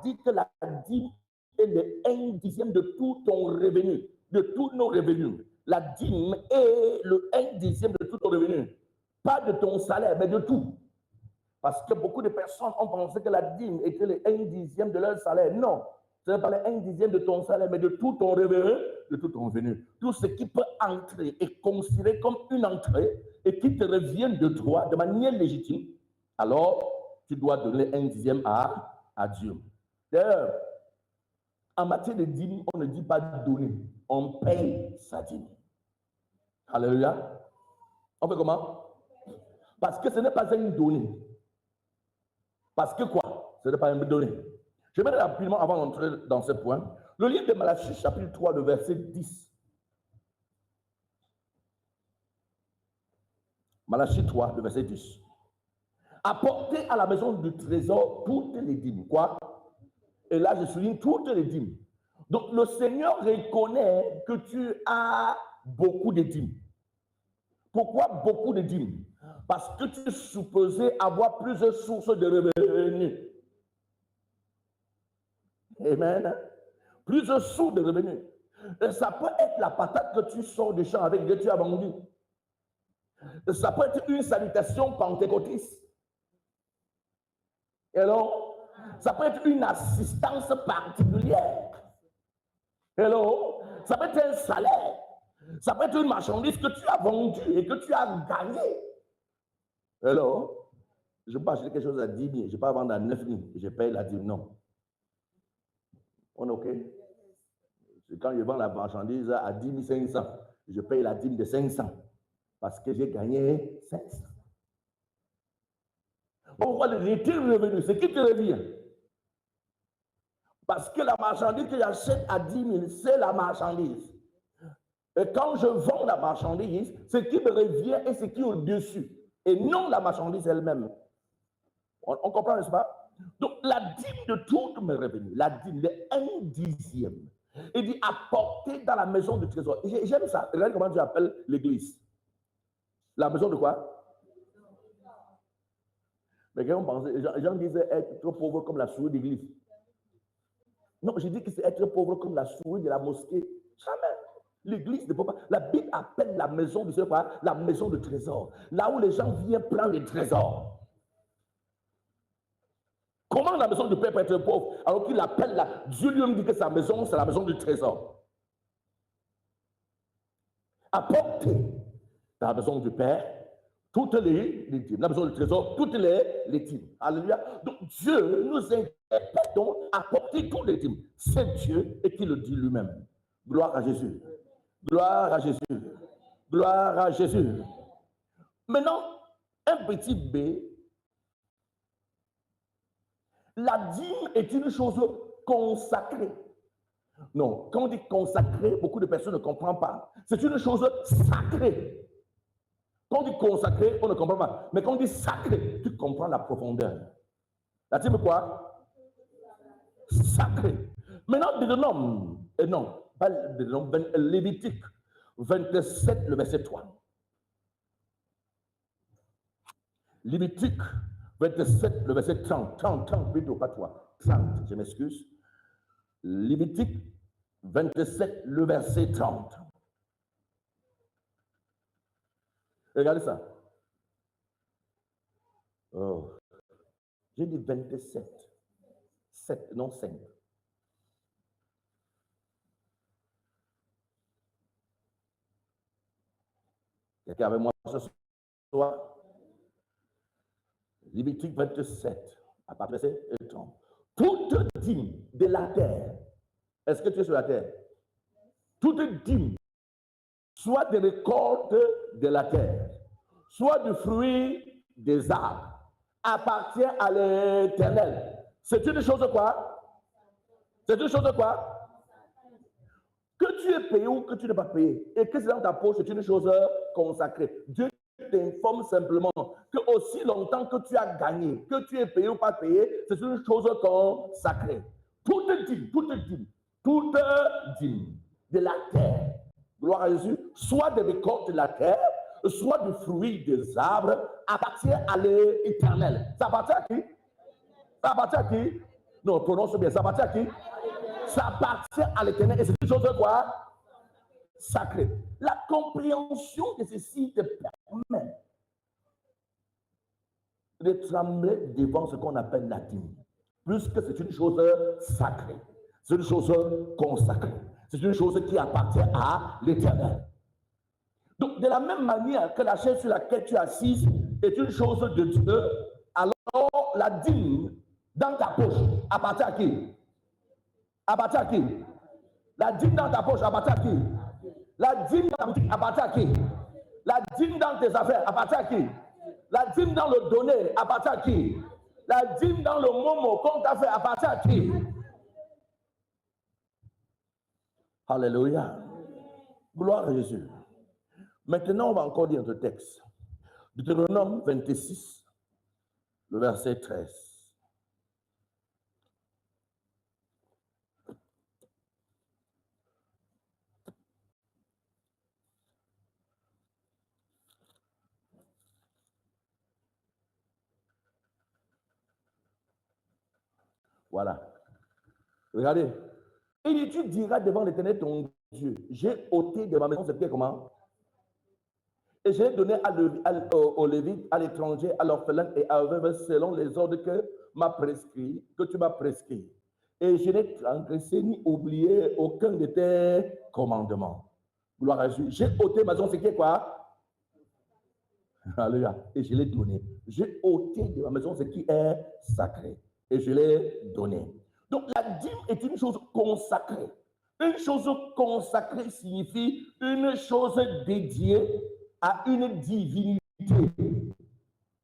S1: Dit que la dîme est le 1/10 de tout ton revenu, de tous nos revenus. La dîme est le 1/10 de tout ton revenu. Pas de ton salaire, mais de tout. Parce que beaucoup de personnes ont pensé que la dîme était le 1/10 de leur salaire. Non, Ce n'est pas le 1/10 de ton salaire, mais de tout ton revenu. Tout ce qui peut entrer est considéré comme une entrée et qui te revient de droit de manière légitime. Alors, tu dois donner 1/10 à Dieu. D'ailleurs, en matière de dîme, on ne dit pas donner, on paye sa dîme. Alléluia. On fait comment? Parce que ce n'est pas une donnée. Parce que quoi? Ce n'est pas une donnée. Je vais rapidement, avant d'entrer dans ce point, le livre de Malachie, chapitre 3, le verset 10. Malachie 3, le verset 10. Apportez à la maison du trésor toutes les dîmes. Quoi? Et là, je souligne toutes les dîmes. Donc, le Seigneur reconnaît que tu as beaucoup de dîmes. Pourquoi beaucoup de dîmes? Parce que tu es supposé avoir plusieurs sources de revenus. Amen. Plusieurs sources de revenus. Et ça peut être la patate que tu sors du champ avec que tu as vendu. Ça peut être une salutation pentecôtiste. Et alors, ça peut être une assistance particulière. Hello, ça peut être un salaire. Ça peut être une marchandise que tu as vendue et que tu as gagnée. Hello, je peux acheter quelque chose à 10 000, je ne peux pas vendre à 9 000 et je paye la dîme. Non. On est OK? Quand je vends la marchandise à 10 500, je paye la dîme de 500 parce que j'ai gagné 500. Pourquoi le revenu? C'est qui te revient? Parce que la marchandise que j'achète à 10 000, c'est la marchandise. Et quand je vends la marchandise, ce qui me revient est ce qui est au-dessus. Et non la marchandise elle-même. On comprend, n'est-ce pas? Donc, la dîme de toutes mes revenus, la dîme, le 1/10. Il dit apporter dans la maison du trésor. J'aime ça. Regardez comment tu appelles l'église. La maison de quoi? Mais quand on pensait, les gens disaient être trop pauvre comme la souris d'église. Non, je dis que c'est être pauvre comme la souris de la mosquée. Jamais. L'église ne peut pas. La Bible appelle la maison de la maison de trésor. Là où les gens viennent prendre les trésors. Comment la maison du Père peut être pauvre alors qu'il appelle là, Dieu lui dit que sa maison, c'est la maison du trésor. Apportez dans la maison du Père toutes les dîmes. La maison du trésor, toutes les dîmes. Alléluia. Donc Dieu nous interpelle donc à apporter toutes les dîmes. C'est Dieu et qui le dit lui-même. Gloire à Jésus. Gloire à Jésus. Gloire à Jésus. Maintenant, un petit B. La dîme est une chose consacrée. Non, quand on dit consacré, beaucoup de personnes ne comprennent pas. C'est une chose sacrée. Quand on dit consacré, on ne comprend pas. Mais quand on dit sacré, tu comprends la profondeur. La dîme quoi? Sacré. Maintenant, Deutéronome, non, pas Deutéronome, Lévitique 27, le verset 3. Lévitique 27, le verset 30 plutôt, pas 3. 30, je m'excuse. Lévitique 27, le verset 30. Regardez ça. Oh. J'ai dit 27. 7, non 5. Quelqu'un avec moi ce soir? Lévitique 27, à partir de 30. Toute dîme de la terre, est-ce que tu es sur la terre? Toute dîme, soit des récoltes de la terre, soit du fruit des arbres, appartient à l'Éternel. C'est une chose quoi? C'est une chose quoi? Que tu es payé ou que tu n'es pas payé, et que c'est dans ta poche, c'est une chose consacrée. Dieu t'informe simplement que aussi longtemps que tu as gagné, que tu es payé ou pas payé, c'est une chose consacrée. Toute dîme de la terre, gloire à Jésus, soit des récoltes de la terre, soit du fruit des arbres, appartient à l'Éternel. Ça appartient à qui? Ça appartient à qui? Non, prononce bien, ça appartient à qui? Ça appartient à l'Éternel. Et c'est une chose quoi? Sacrée. La compréhension de ceci te permet de trembler devant ce qu'on appelle la dîme, puisque c'est une chose sacrée. C'est une chose consacrée. C'est une chose qui appartient à l'Éternel. Donc, de la même manière que la chaise sur laquelle tu es assise est une chose de Dieu, alors la dîme dans ta poche appartient à qui? Appartient à qui? La dîme dans ta poche appartient à qui? La dîme dans ta boutique appartient à qui? La dîme dans tes affaires appartient à qui? La dîme dans le donné appartient à qui? La dîme dans le momo qu'on t'a fait appartient à qui? Alléluia. Gloire à Jésus. Maintenant, on va encore lire notre texte. Deutéronome 26, le verset 13. Voilà. Regardez. Et tu diras devant l'Éternel ton Dieu, j'ai ôté de ma maison ce qui est comment? Et j'ai donné aux Lévites, à l'étranger, à l'orphelin et à veuve selon les ordres que tu m'as prescrit. Et je n'ai transgressé ni oublié aucun de tes commandements. Gloire à Dieu. J'ai ôté ma maison, ce qui est quoi? Alléluia. Et je l'ai donné. J'ai ôté de ma maison ce qui est sacré. Et je l'ai donné. Donc la dîme est une chose consacrée. Une chose consacrée signifie une chose dédiée à une divinité.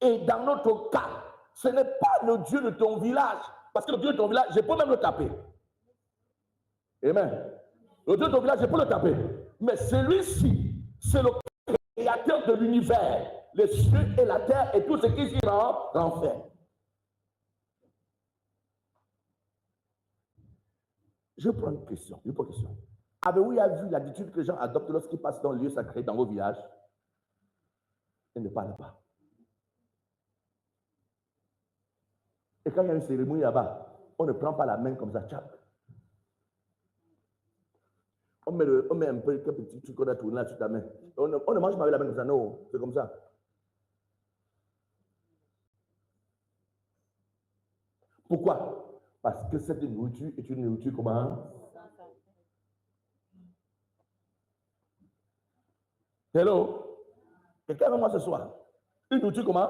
S1: Et dans notre cas, ce n'est pas le Dieu de ton village. Parce que le Dieu de ton village, je peux même le taper. Amen. Le Dieu de ton village, je peux le taper. Mais celui-ci, c'est le créateur de l'univers, les cieux et la terre et tout ce qui s'y renferme. Je prends une question. Avez-vous vu l'attitude que les gens adoptent lorsqu'ils passent dans le lieu sacré, dans vos villages? Ils ne parlent pas. Et quand il y a une cérémonie là-bas, on ne prend pas la main comme ça, tchac. On met un peu quelques petits trucs qu'on a tourné là sur ta main. On ne mange pas avec la main comme ça, non, c'est comme ça. Pourquoi? Parce que cette nourriture est une nourriture comment? Hello? Quelqu'un avec moi ce soir? Une nourriture comment?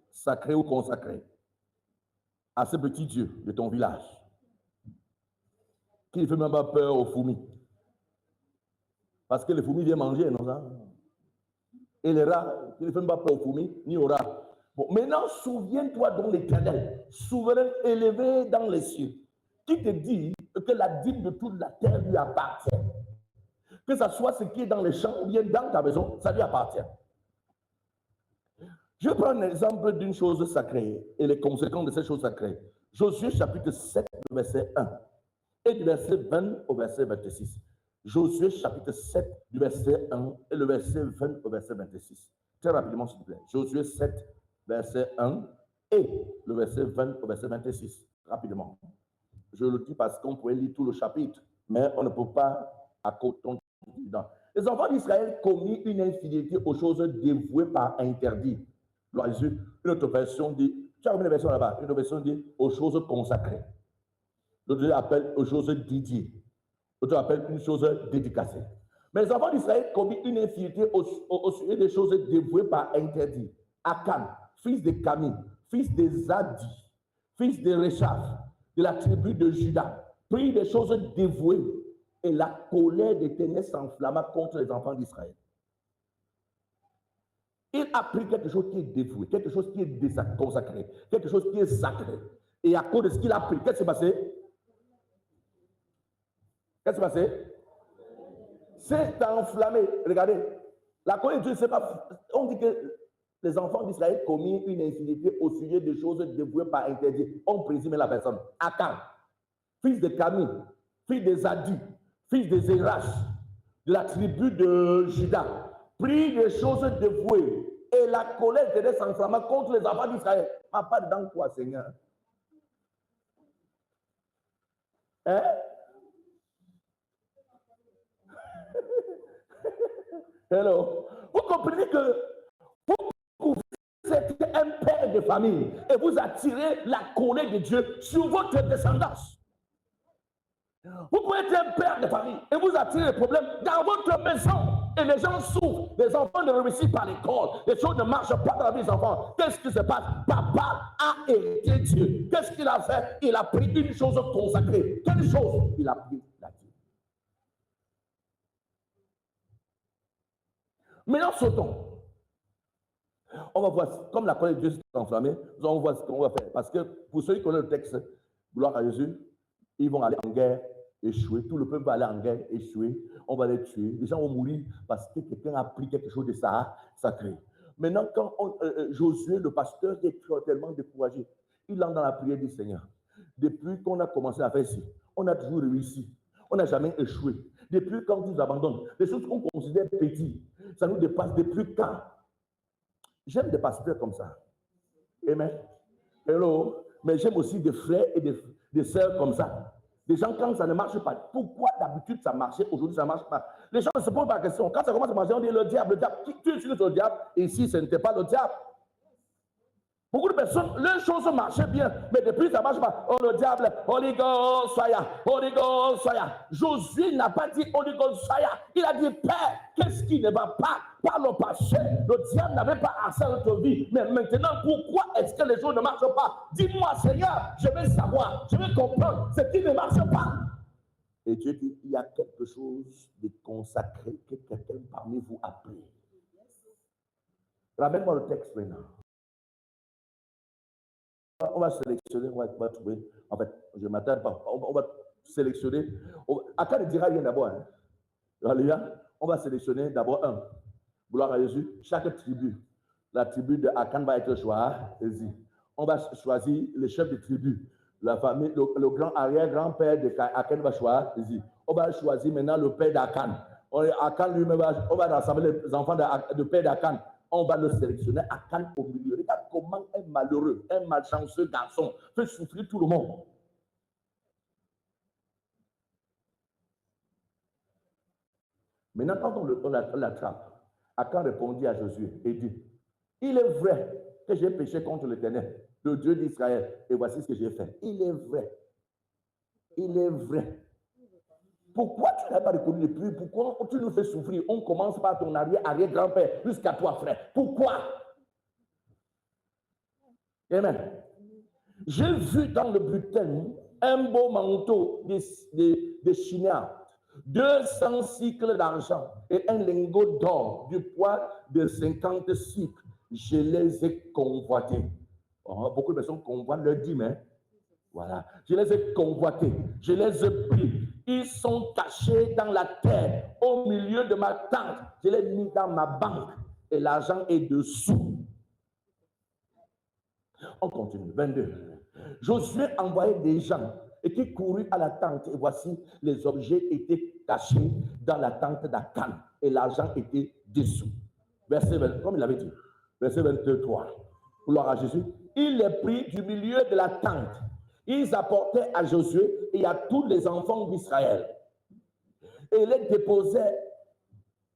S1: Sacrée ou consacrée? À ce petit Dieu de ton village. Qui ne fait même pas peur aux fourmis. Parce que les fourmis viennent manger, non ça? Et les rats, qui ne fait même pas peur aux fourmis, ni aux rats. Bon, maintenant, souviens-toi donc l'Éternel, souverain élevé dans les cieux, qui te dit que la dîme de toute la terre lui appartient. Que ce soit ce qui est dans les champs ou bien dans ta maison, ça lui appartient. Je prends un exemple d'une chose sacrée et les conséquences de cette chose sacrée. Josué chapitre 7, verset 1 et du verset 20 au verset 26. Josué chapitre 7 du verset 1 et le verset 20 au verset 26. Très rapidement, s'il vous plaît. Josué 7, verset 1 et le verset 20 au verset 26. Rapidement. Je le dis parce qu'on pourrait lire tout le chapitre, mais on ne peut pas à cause de les enfants d'Israël commis une infidélité aux choses dévouées par interdit. Une autre version dit, tu as une version là-bas, une autre version dit aux choses consacrées. L'autre appelle aux choses dédiées. L'autre appelle une chose dédicacée. Mais les enfants d'Israël commis une infidélité au sujet des choses dévouées par interdit. Akan, fils de Kami, fils de Zadi, fils de Réchaf, de la tribu de Juda, prit des choses dévouées et la colère de l'Éternel s'enflamma contre les enfants d'Israël. Il a pris quelque chose qui est dévoué, quelque chose qui est consacré, quelque chose qui est sacré. Et à cause de ce qu'il a pris, qu'est-ce qui s'est passé? Qu'est-ce qui s'est passé? C'est enflammé. Regardez, la colère de Dieu, c'est pas. On dit que les enfants d'Israël commis une infidélité au sujet des choses dévouées par interdit. On présume la personne. Akan, fils de Kami, fils de Zadi, fils de Zérach, de la tribu de Juda, prit des choses dévouées et la colère de Dieu s'enflamma contre les enfants d'Israël. Pas dedans quoi, Seigneur? Hein? Hello. Vous comprenez que vous êtes un père de famille et vous attirez la colère de Dieu sur votre descendance. Vous pouvez être un père de famille et vous attirez les problèmes dans votre maison. Et les gens souffrent. Les enfants ne réussissent pas à l'école. Les choses ne marchent pas dans la vie des enfants. Qu'est-ce qui se passe? Papa a hérité Dieu. Qu'est-ce qu'il a fait? Il a pris une chose consacrée. Quelle chose? Il a pris la Dieu. Maintenant, sautons. On va voir, comme la colère de Dieu s'est enflammée, on va voir ce qu'on va faire. Parce que pour ceux qui connaissent le texte, gloire à Jésus, ils vont aller en guerre, échouer. Tout le peuple va aller en guerre, échouer. On va les tuer. Les gens vont mourir parce que quelqu'un a pris quelque chose de sacré. Maintenant, quand Josué, le pasteur, est tellement découragé, il entre dans la prière du Seigneur. Depuis qu'on a commencé à faire ci, on a toujours réussi. On n'a jamais échoué. Depuis quand nous abandonnons, les choses qu'on considère petites, ça nous dépasse depuis quand? J'aime des pasteurs comme ça. Amen. Hello. Mais j'aime aussi des frères et des sœurs comme ça. Des gens, quand ça ne marche pas, pourquoi d'habitude ça marchait, aujourd'hui ça ne marche pas? Les gens ne se posent pas la question. Quand ça commence à marcher, on dit le diable. Tu utilises le diable, et ici, ce n'était pas le diable. Beaucoup de personnes, les choses marchaient bien, mais depuis ça ne marche pas. Oh le diable, Holy Ghost, soya, Holy Ghost, soya. Josué n'a pas dit Holy Ghost, soya. Il a dit Père, qu'est-ce qui ne va pas? Par le passé, le diable n'avait pas accès à notre vie. Mais maintenant, pourquoi est-ce que les choses ne marchent pas? Dis-moi, Seigneur, je veux savoir, je veux comprendre ce qui ne marche pas. Et Dieu dit, il y a quelque chose de consacré que quelqu'un parmi vous a pris. Ramène-moi le texte maintenant. On va sélectionner, on va trouver. En fait, je ne m'attends pas. On va sélectionner. Akan ne dira rien d'abord. Hein. Alléluia. On va sélectionner d'abord un. Gloire à Jésus. Chaque tribu. La tribu de Akan va être choisie. On va choisir le chef de tribu. La famille, le grand arrière-grand-père de Akan va choisir. On va choisir maintenant le père d'Akan. Akan lui-même, on va rassembler les enfants de père d'Akan. On va le sélectionner à Akan au milieu. Regarde comment un malheureux, un malchanceux garçon fait souffrir tout le monde. Maintenant, quand on l'attrape, Akan répondit à Josué et dit, il est vrai que j'ai péché contre l'Éternel, le Dieu d'Israël, et voici ce que j'ai fait. Il est vrai. Il est vrai. Pourquoi tu n'as pas reconnu depuis? Pourquoi tu nous fais souffrir? On commence par ton arrière-grand-père jusqu'à toi, frère. Pourquoi? Amen. J'ai vu dans le bulletin un beau manteau de chignard, 200 cycles d'argent et un lingot d'or du poids de 50 cycles. Je les ai convoités. Oh, beaucoup de personnes convoitent leur dîme, hein? Voilà. Je les ai convoités. Je les ai pris. Ils sont cachés dans la terre, au milieu de ma tente. Je les ai mis dans ma banque et l'argent est dessous. On continue. 22. Josué envoyait des gens et qui coururent à la tente. Et voici, les objets étaient cachés dans la tente d'Akan et l'argent était dessous. Verset 20, comme il avait dit. Verset 23. Gloire à Jésus. Il les prit du milieu de la tente. Ils apportaient à Josué et à tous les enfants d'Israël. Et les déposaient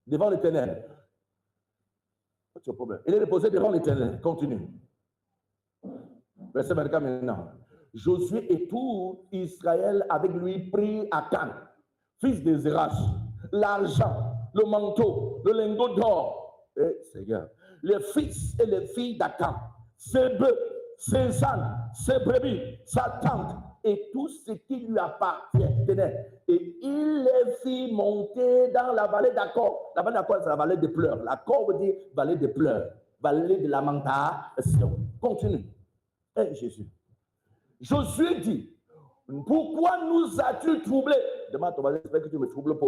S1: devant l'Éternel. What's your problem? Il les déposait devant l'Éternel. Continue. Verset 24 maintenant. Josué et tout Israël avec lui prit Akan, fils de Zérach, l'argent, le manteau, le lingot d'or. Seigneur, les fils et les filles d'Akan, ses bœufs, ses ânes, ses brebis, sa tente et tout ce qui lui appartenait. Et il les fit monter dans la vallée d'Accor. La vallée d'Accor, c'est la vallée des pleurs. L'Accor veut dire vallée des pleurs, vallée de lamentation. Continue. Jésus. Josué dit, pourquoi nous as-tu troublés? Demande ton mari, j'espère que tu me troubles pas.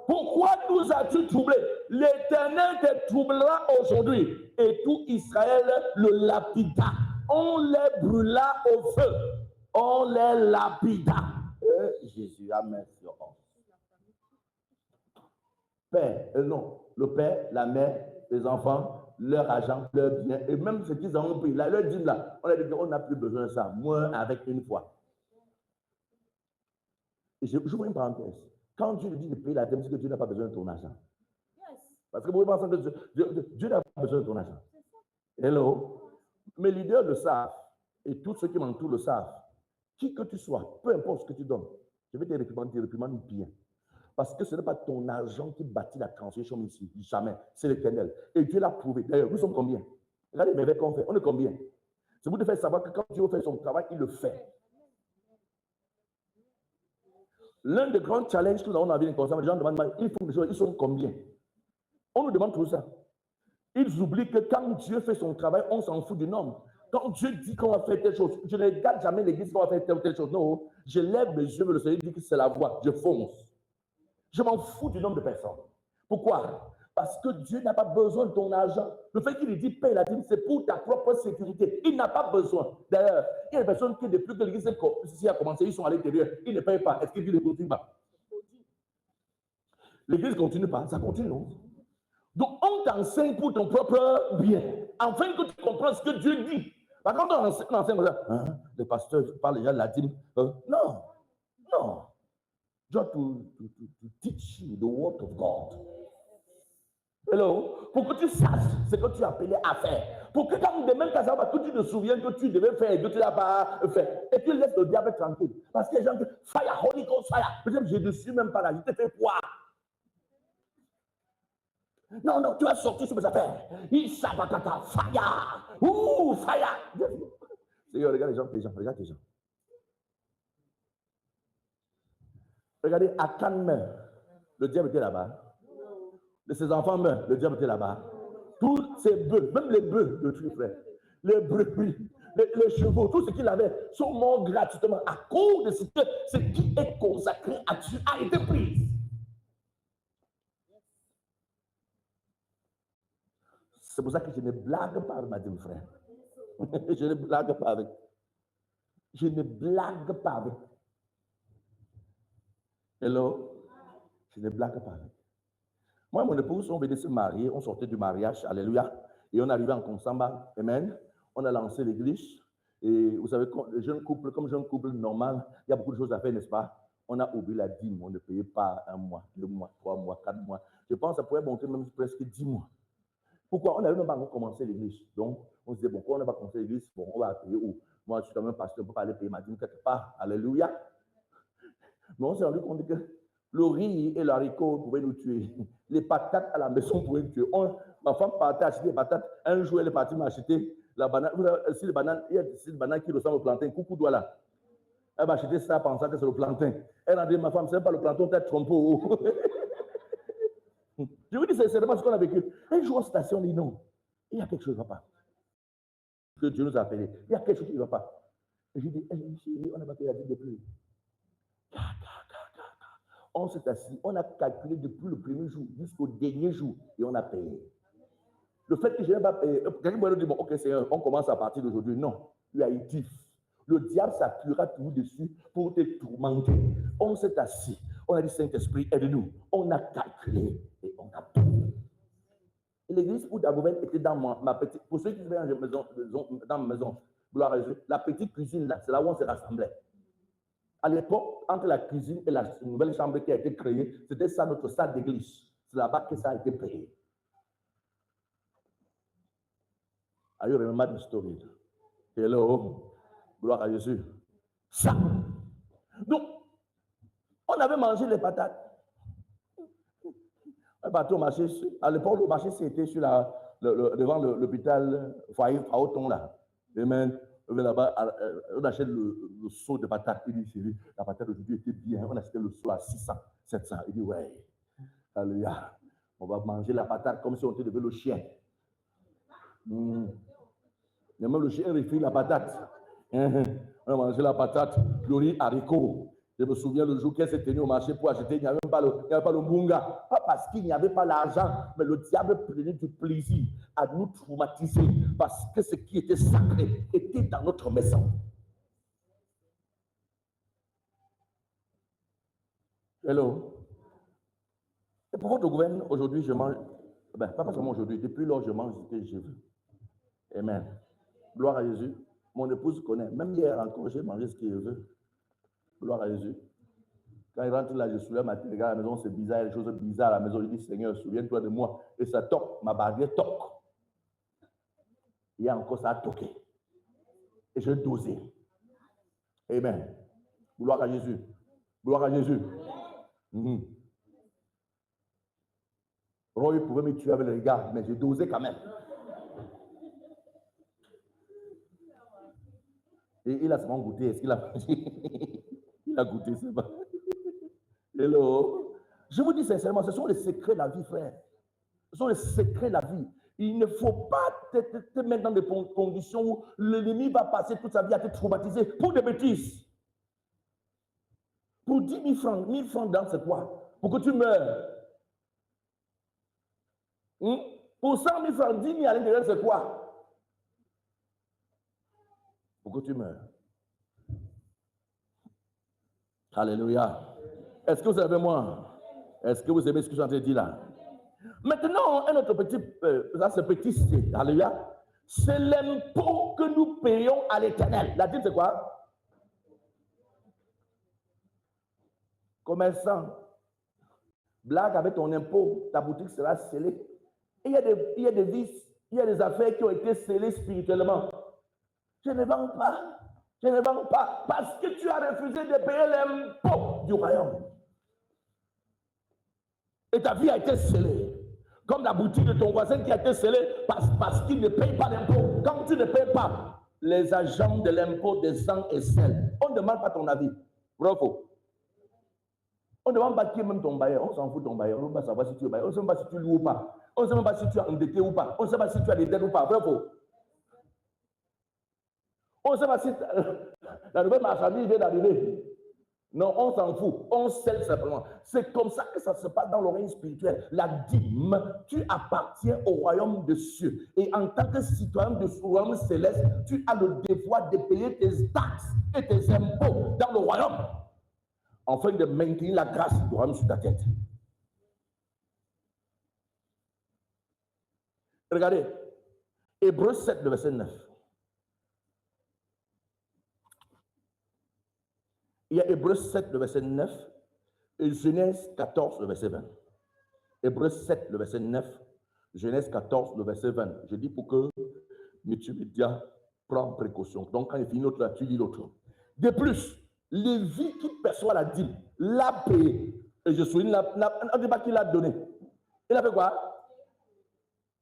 S1: Pourquoi nous as-tu troublés? L'Éternel te troublera aujourd'hui. Et tout Israël le lapida. On les brûla au feu. On les lapida. Jésus, amen. Père, non, le père, la mère, les enfants, leur argent, leur bien, et même ce qu'ils ont pris, là, leur dîme là, on a dit qu'on n'a plus besoin de ça, moins avec une fois. Je vous une parenthèse. Quand Dieu dit de payer la dîme, c'est que Dieu n'a pas besoin de ton argent. Parce que vous pensez que Dieu n'a pas besoin de ton argent. Hello. Mes leaders le savent, et tous ceux qui m'entourent le savent, Qui que tu sois, peu importe ce que tu donnes, je vais te réprimander bien. Parce que ce n'est pas ton argent qui bâtit la transformation ici. Jamais. C'est l'Éternel. Et Dieu l'a prouvé. D'ailleurs, nous sommes combien? Regardez les merveilles qu'on fait. On est combien? C'est pour te faire savoir que quand Dieu fait son travail, il le fait. L'un des grands challenges que nous avons dans la vie inconsciente, les gens demandent, ils font des choses, ils sont combien? On nous demande tout ça. Ils oublient que quand Dieu fait son travail, on s'en fout du nombre. Quand Dieu dit qu'on va faire telle chose, je ne regarde jamais l'église qu'on va faire telle ou telle chose. Non, je lève les yeux vers le Seigneur et dis que c'est la voie. Je fonce. Je m'en fous du nombre de personnes. Pourquoi? Parce que Dieu n'a pas besoin de ton argent. Le fait qu'il dit paye la dîme, c'est pour ta propre sécurité. Il n'a pas besoin. D'ailleurs, il y a des personnes qui, depuis que l'église a commencé, ils sont à l'intérieur, ils ne payent pas. Est-ce qu'il ne continue pas? L'église ne continue pas, ça continue, non? Donc, on t'enseigne pour ton propre bien, afin que tu comprennes ce que Dieu dit. Par contre, on enseigne comme ça, hein, le pasteur parle déjà de la dîme. Non, non. Just to teach you the word of God. Hello? Pour que tu saches ce que tu as appelé à faire. Pour que quand demain, que tu te souviennes que tu devais faire et que tu n'as pas fait. Et tu laisses le diable tranquille. Parce que les gens disent, fire, Holy Ghost, fire. Peut-être que je ne suis même pas là. Je te fais quoi? Non, non, tu vas sortir sur mes affaires. Il s'abatata, fire. Ouh, fire. Seigneur, regarde les gens, regarde les gens. Regardez, Akan meurt. Le diable était là-bas. Ses enfants meurent. Le diable était là-bas. Tous ces bœufs, même les bœufs de tous les frères, les brebis, les chevaux, tout ce qu'il avait sont morts gratuitement à cause de ce qui est consacré à Dieu a été pris. C'est pour ça que je ne blague pas avec ma dîme, frère. Je ne blague pas avec. Je ne blague pas avec. Hello? Je ne blague pas avec. Moi et mon épouse, on venait de se marier, on sortait du mariage, alléluia, et on arrivait en Konsamba, amen. On a lancé l'église, et vous savez, comme jeune couple normal, il y a beaucoup de choses à faire, n'est-ce pas? On a oublié la dîme, on ne payait pas 1 mois, 2 mois, 3 mois, 4 mois. Je pense que ça pourrait monter même presque 10 mois. Pourquoi? On n'avait même pas encore commencé l'église. Donc, on se disait, bon, quand on n'a pas commencé l'église, bon, on va payer où? Moi, je suis quand même pasteur, on ne peut pas aller payer ma dîme quelque part, alléluia. Mais on s'est rendu compte que le riz et l'haricot pouvaient nous tuer. Les patates à la maison pouvaient nous tuer. Ma femme partait acheter des patates. Un jour, elle est partie m'acheter la banane. Si le banane, il y a une banane qui ressemble au plantain, coucou doigt là. Elle va acheter ça pensant que c'est le plantain. Elle a dit, ma femme, c'est pas le plantain, t'es trompé. Je vous dis, c'est vraiment ce qu'on a vécu. Un jour, en station, on dit non. Il y a quelque chose qui ne va pas. Que Dieu nous a appelé. Il y a quelque chose qui ne va pas. Et je dis, on n'a pas payé la dîme depuis. On s'est assis, on a calculé depuis le premier jour jusqu'au dernier jour et on a payé. Le fait que je n'ai pas payé, quelqu'un m'a dit, bon, ok, on commence à partir d'aujourd'hui. Non, il y a eu tif. Le diable s'appuiera toujours dessus pour te tourmenter. On s'est assis, on a dit, Saint-Esprit, aide-nous. On a calculé et on a payé. Et l'église où Dagobert était dans ma petite, pour ceux qui étaient dans ma maison, gloire à Dieu, la petite cuisine, là, c'est là où on se rassemblait. À l'époque, entre la cuisine et la nouvelle chambre qui a été créée, c'était ça notre salle d'église. C'est là-bas que ça a été payé. Are you remember the story? Hello, gloire à Jésus. Ça. Donc, on avait mangé les patates. Un bateau marché, à l'époque, le marché c'était sur devant l'hôpital Foyer Faoton là. Amen. Là-bas, on achète le seau de patates. Il dit, la patate aujourd'hui était bien. On achetait le seau à 600, 700. Il dit, ouais, alléluia. On va manger la patate comme si on était devenu le chien. Et même le chien refile la patate. On a mangé la patate, le riz, haricot. Je me souviens le jour qu'elle s'est tenue au marché pour acheter, il n'y avait pas le munga. Pas parce qu'il n'y avait pas l'argent, mais le diable prenait du plaisir à nous traumatiser parce que ce qui était sacré était dans notre maison. Hello. Et pour votre gouvernement, aujourd'hui, je mange, pas seulement aujourd'hui, depuis lors, je mange ce que je veux. Amen. Gloire à Jésus. Mon épouse connaît. Même hier encore, j'ai mangé ce que je veux. Gloire à Jésus. Quand il rentre là, je soulève ma tête, regarde à la maison, c'est bizarre, il y a des choses bizarres à la maison. Il dit, Seigneur, souviens-toi de moi. Et ça toque, ma barrière toque. Il y a encore ça à toquer. Et je dosé. Amen. Gloire à Jésus. Gloire à Jésus. Roy pouvait me tuer avec le regard, mais j'ai dosé quand même. Et il a seulement goûté. Est-ce qu'il a il a goûté, c'est pas. Hello. Je vous dis sincèrement, ce sont les secrets de la vie, frère. Ce sont les secrets de la vie. Il ne faut pas te mettre dans des conditions où l'ennemi va passer toute sa vie à te traumatiser pour des bêtises. Pour 10 000 francs, 1000 francs dans c'est quoi? Pour que tu meurs. Pour 100 000 francs, 10 000 à l'intérieur, c'est quoi? Pour que tu meurs. Alléluia. Est-ce que vous avez moi? Est-ce que vous aimez ce que j'ai dit là? Maintenant, un autre petit, ça c'est petit C, alléluia. C'est l'impôt que nous payons à l'Éternel. La dîme, c'est quoi? Commerçant, blague avec ton impôt, ta boutique sera scellée. Et il y a des vices, il y a des affaires qui ont été scellées spirituellement. Je ne vends pas, je ne vends pas, parce que tu as refusé de payer l'impôt du royaume. Et ta vie a été scellée. Comme la boutique de ton voisin qui a été scellée parce qu'il ne paye pas d'impôt. Quand tu ne payes pas, les agents de l'impôt descendent et scellent. On ne demande pas ton avis. Bravo. On ne demande pas qui est même ton bailleur. On s'en fout de ton bailleur. On ne veut pas savoir si tu es bailleur. On ne sait même pas si tu loues ou pas. On ne sait même pas si tu es endetté ou pas. On ne sait pas si tu as des dettes ou pas. Bravo. On ne sait pas si la nouvelle marchandise vient d'arriver. Non, on s'en fout. On scelle simplement. C'est comme ça que ça se passe dans l'oreille spirituelle. La dîme, tu appartiens au royaume des cieux. Et en tant que citoyen de ce royaume céleste, tu as le devoir de payer tes taxes et tes impôts dans le royaume, afin de maintenir la grâce du royaume sur ta tête. Regardez, Hébreux 7, le verset 9. Il y a Hébreux 7, le verset 9, et Genèse 14, le verset 20. Hébreux 7, le verset 9, Genèse 14, le verset 20. Je dis pour que Multimédia prend précaution. Donc, quand il finit l'autre là, tu lis l'autre. De plus, Lévi qui perçoit la dîme l'a payé. Et je souligne, on ne dit pas qu'il l'a donné. Il a fait quoi?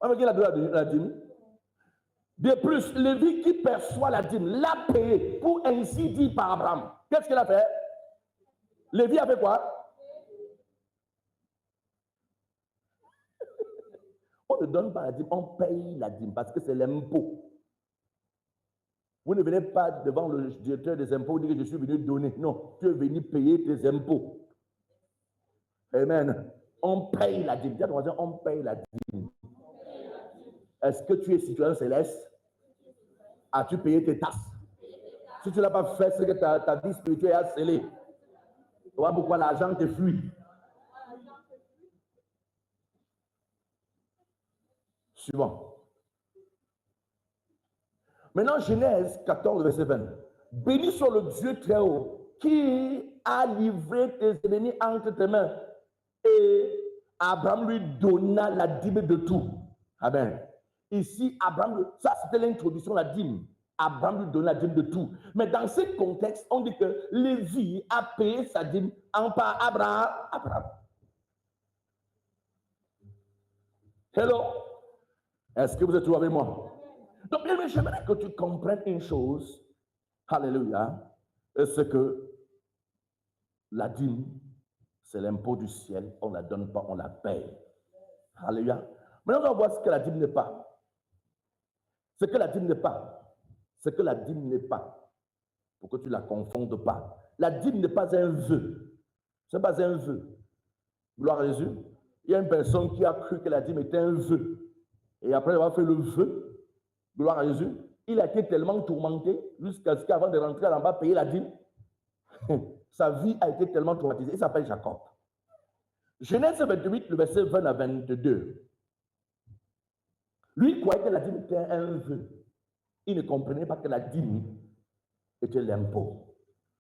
S1: On dit qu'il a donné la dîme. De plus, Lévi qui perçoit la dîme l'a payé, pour ainsi dire par Abraham. Qu'est-ce qu'il a fait? Lévi a fait quoi? On ne donne pas la dîme, on paye la dîme parce que c'est l'impôt. Vous ne venez pas devant le directeur des impôts dire que je suis venu donner. Non, tu es venu payer tes impôts. Amen. On paye la dîme. On paye la dîme. Est-ce que tu es citoyen céleste? As-tu payé tes taxes? Si tu ne l'as pas fait, c'est que ta vie spirituelle est scellée. Voilà pourquoi l'argent te fuit. Suivant. Maintenant, Genèse 14, verset 20. Béni soit le Dieu très haut qui a livré tes ennemis entre tes mains. Et Abraham lui donna la dîme de tout. Amen. Ici, Abraham, ça c'était l'introduction de la dîme. Abraham lui donna la dîme de tout. Mais dans ce contexte, on dit que Lévi a payé sa dîme en par Abraham. Hello? Est-ce que vous êtes toujours avec moi? Donc, j'aimerais que tu comprennes une chose. Alléluia. C'est que la dîme, c'est l'impôt du ciel. On ne la donne pas, on la paye. Alléluia. Maintenant, on va voir ce que la dîme n'est pas. Ce que la dîme n'est pas. Ce que la dîme n'est pas. Pour que tu ne la confondes pas. La dîme n'est pas un vœu. Ce n'est pas un vœu. Gloire à Jésus. Il y a une personne qui a cru que la dîme était un vœu. Et après avoir fait le vœu, gloire à Jésus, il a été tellement tourmenté jusqu'à ce qu'avant de rentrer là-bas, payer la dîme, sa vie a été tellement traumatisée. Il s'appelle Jacob. Genèse 28, le verset 20 à 22. Lui, il croyait que la dîme était un vœu. Il ne comprenait pas que la dîme était l'impôt.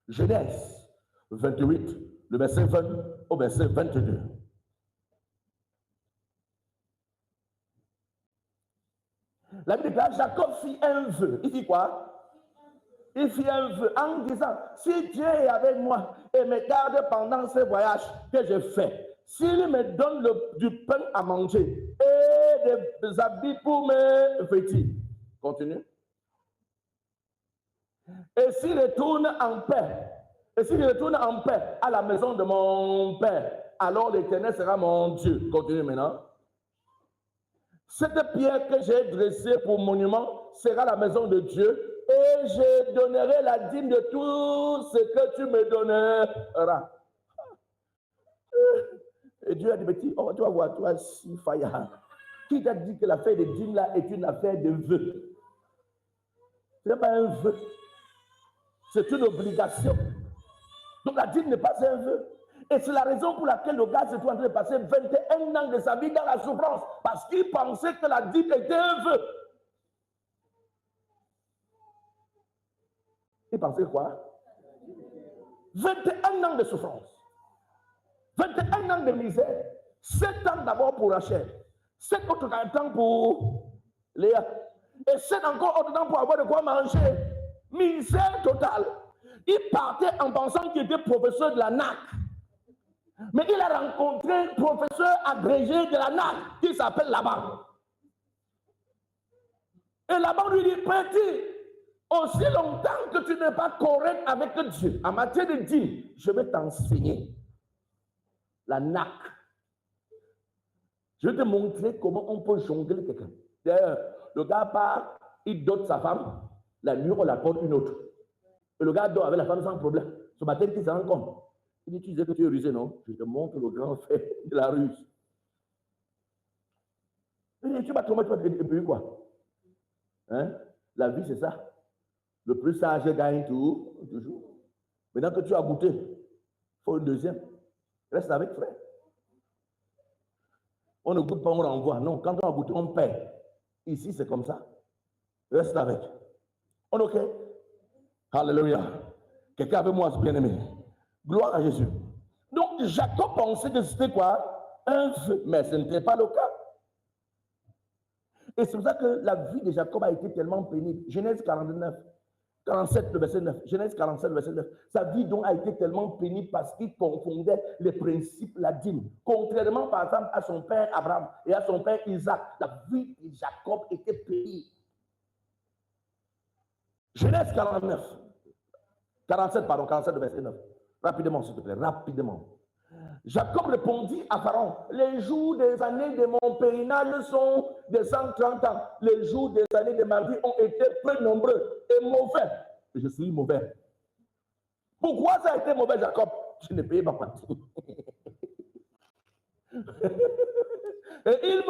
S1: Genèse 28, le verset 20 au verset 22. La Bible déclare, Jacob fit un vœu. Il dit quoi? il fit un vœu en disant, si Dieu est avec moi et me garde pendant ce voyage que je fais, s'il me donne du pain à manger et des habits pour me vêtir. Continue. Et s'il retourne en paix, à la maison de mon Père, alors l'Éternel sera mon Dieu. Continue maintenant. Cette pierre que j'ai dressée pour monument sera la maison de Dieu et je donnerai la dîme de tout ce que tu me donneras. Et Dieu a dit, petit, oh, tu vas voir, toi, si Faya. Qui t'a dit que l'affaire de dîme là est une affaire de vœu? Ce n'est pas un vœu, c'est une obligation. Donc la dîme n'est pas un vœu. Et c'est la raison pour laquelle le gars s'est en train de passer 21 ans de sa vie dans la souffrance, parce qu'il pensait que la dîme était un vœu. Il pensait quoi? 21 ans de souffrance, 21 ans de misère, 7 ans d'abord pour Rachel, 7 autres temps pour Léa, et 7 encore autres temps pour avoir de quoi manger. Misère totale. Il partait en pensant qu'il était professeur de la NAC. Mais il a rencontré un professeur agrégé de la NAC qui s'appelle Laban. Et Laban lui dit, petit, aussi longtemps que tu n'es pas correct avec Dieu, en matière de dîme, je vais t'enseigner la NAC. Je vais te montrer comment on peut jongler quelqu'un. D'ailleurs, le gars part, il dote sa femme, la nuit on l'apporte une autre. Et le gars dort avec la femme sans problème. Ce matin, il se rend compte. Il dit, tu disais que tu es rusé, non? Je te montre le grand fait de la ruse. Il dit, tu vas te puis quoi? Hein? La vie, c'est ça. Le plus sage gagne toujours. Maintenant que tu as goûté, il faut une deuxième. Reste avec frère. On ne goûte pas, on renvoie. Non, quand on a goûté, on perd. Ici, c'est comme ça. Reste avec. On est OK? Alléluia. Quelqu'un avec moi, bien-aimé. Gloire à Jésus. Donc, Jacob pensait que c'était quoi? Un feu. Mais ce n'était pas le cas. Et c'est pour ça que la vie de Jacob a été tellement pénible. Genèse 47, le verset 9. Genèse 47, le verset 9. Sa vie donc a été tellement pénible parce qu'il confondait les principes, la dîme. Contrairement, par exemple, à son père Abraham et à son père Isaac, la vie de Jacob était pénible. Genèse 47, le verset 9. Rapidement, s'il te plaît, rapidement. Jacob répondit à Pharaon, les jours des années de mon pèlerinage sont de 130 ans. Les jours des années de ma vie ont été peu nombreux et mauvais. Je suis mauvais. Pourquoi ça a été mauvais, Jacob? Je ne payais pas partie. Et ils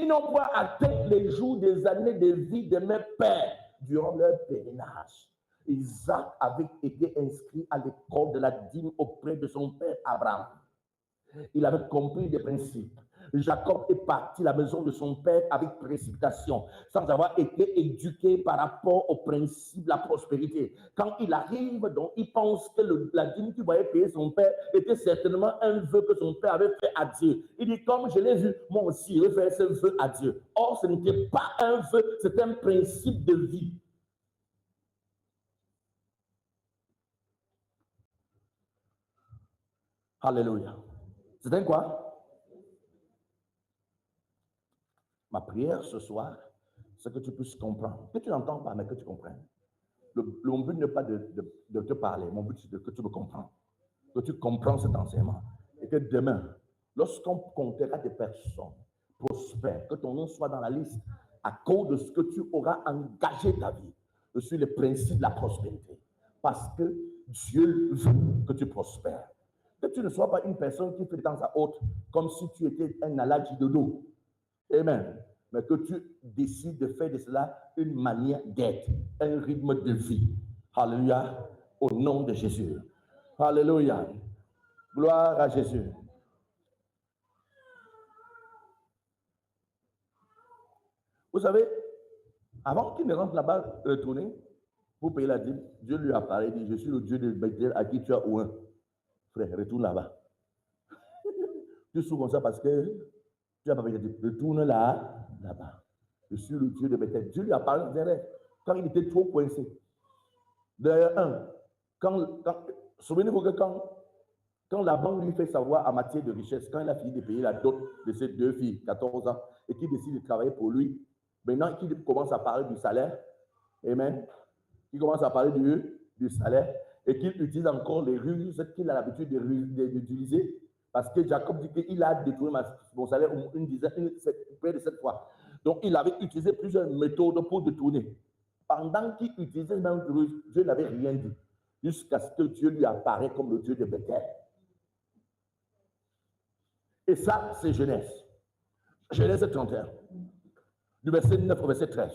S1: n'ont point atteint les jours des années de vie de mes pères durant leur pèlerinage. Isaac avait été inscrit à l'école de la dîme auprès de son père Abraham. Il avait compris les principes. Jacob est parti à la maison de son père avec précipitation, sans avoir été éduqué par rapport au principe de la prospérité. Quand il arrive, donc, il pense que la dîme qu'il voyait payer son père était certainement un vœu que son père avait fait à Dieu. Il dit, comme je l'ai vu, moi aussi, je vais faire ce vœu à Dieu. Or, ce n'était pas un vœu, c'était un principe de vie. Alléluia. C'est quoi? Ma prière ce soir, c'est que tu puisses comprendre. Que tu n'entends pas, mais que tu comprennes. Mon but n'est pas de te parler. Mon but, c'est que tu me comprends. Que tu comprends cet enseignement. Et que demain, lorsqu'on comptera des personnes prospères, que ton nom soit dans la liste à cause de ce que tu auras engagé ta vie sur les principes de la prospérité. Parce que Dieu veut que tu prospères. Que tu ne sois pas une personne qui fait de temps à autre comme si tu étais un allergie de dos. Amen. Mais que tu décides de faire de cela une manière d'être, un rythme de vie. Alléluia. Au nom de Jésus. Alléluia. Gloire à Jésus. Vous savez, avant qu'il ne rentre là-bas, retourner pour payer la dîme, Dieu lui a parlé, il dit, je suis le Dieu de Bethléem à qui tu as oint. Frère, retourne là-bas. Tu souffres comme ça parce que tu n'as pas payé la dîme. Retourne là-bas. je suis le Dieu de Bethel. Dieu lui a parlé dans un rêve quand il était trop coincé. D'ailleurs, souvenez-vous que quand Laban lui fait savoir en matière de richesse, quand il a fini de payer la dot de ses 2 filles, 14 ans, et qu'il décide de travailler pour lui, maintenant qu'il commence à parler du salaire, amen, il commence à parler du salaire, et qu'il utilise encore les ruses qu'il a l'habitude d'utiliser, parce que Jacob dit qu'il a détourné mon salaire près de 7 fois. Donc, il avait utilisé plusieurs méthodes pour détourner. Pendant qu'il utilisait même ruse, Dieu n'avait rien dit, jusqu'à ce que Dieu lui apparaît comme le Dieu de Bethel. Et ça, c'est Genèse. Genèse 31, du verset 9 au verset 13.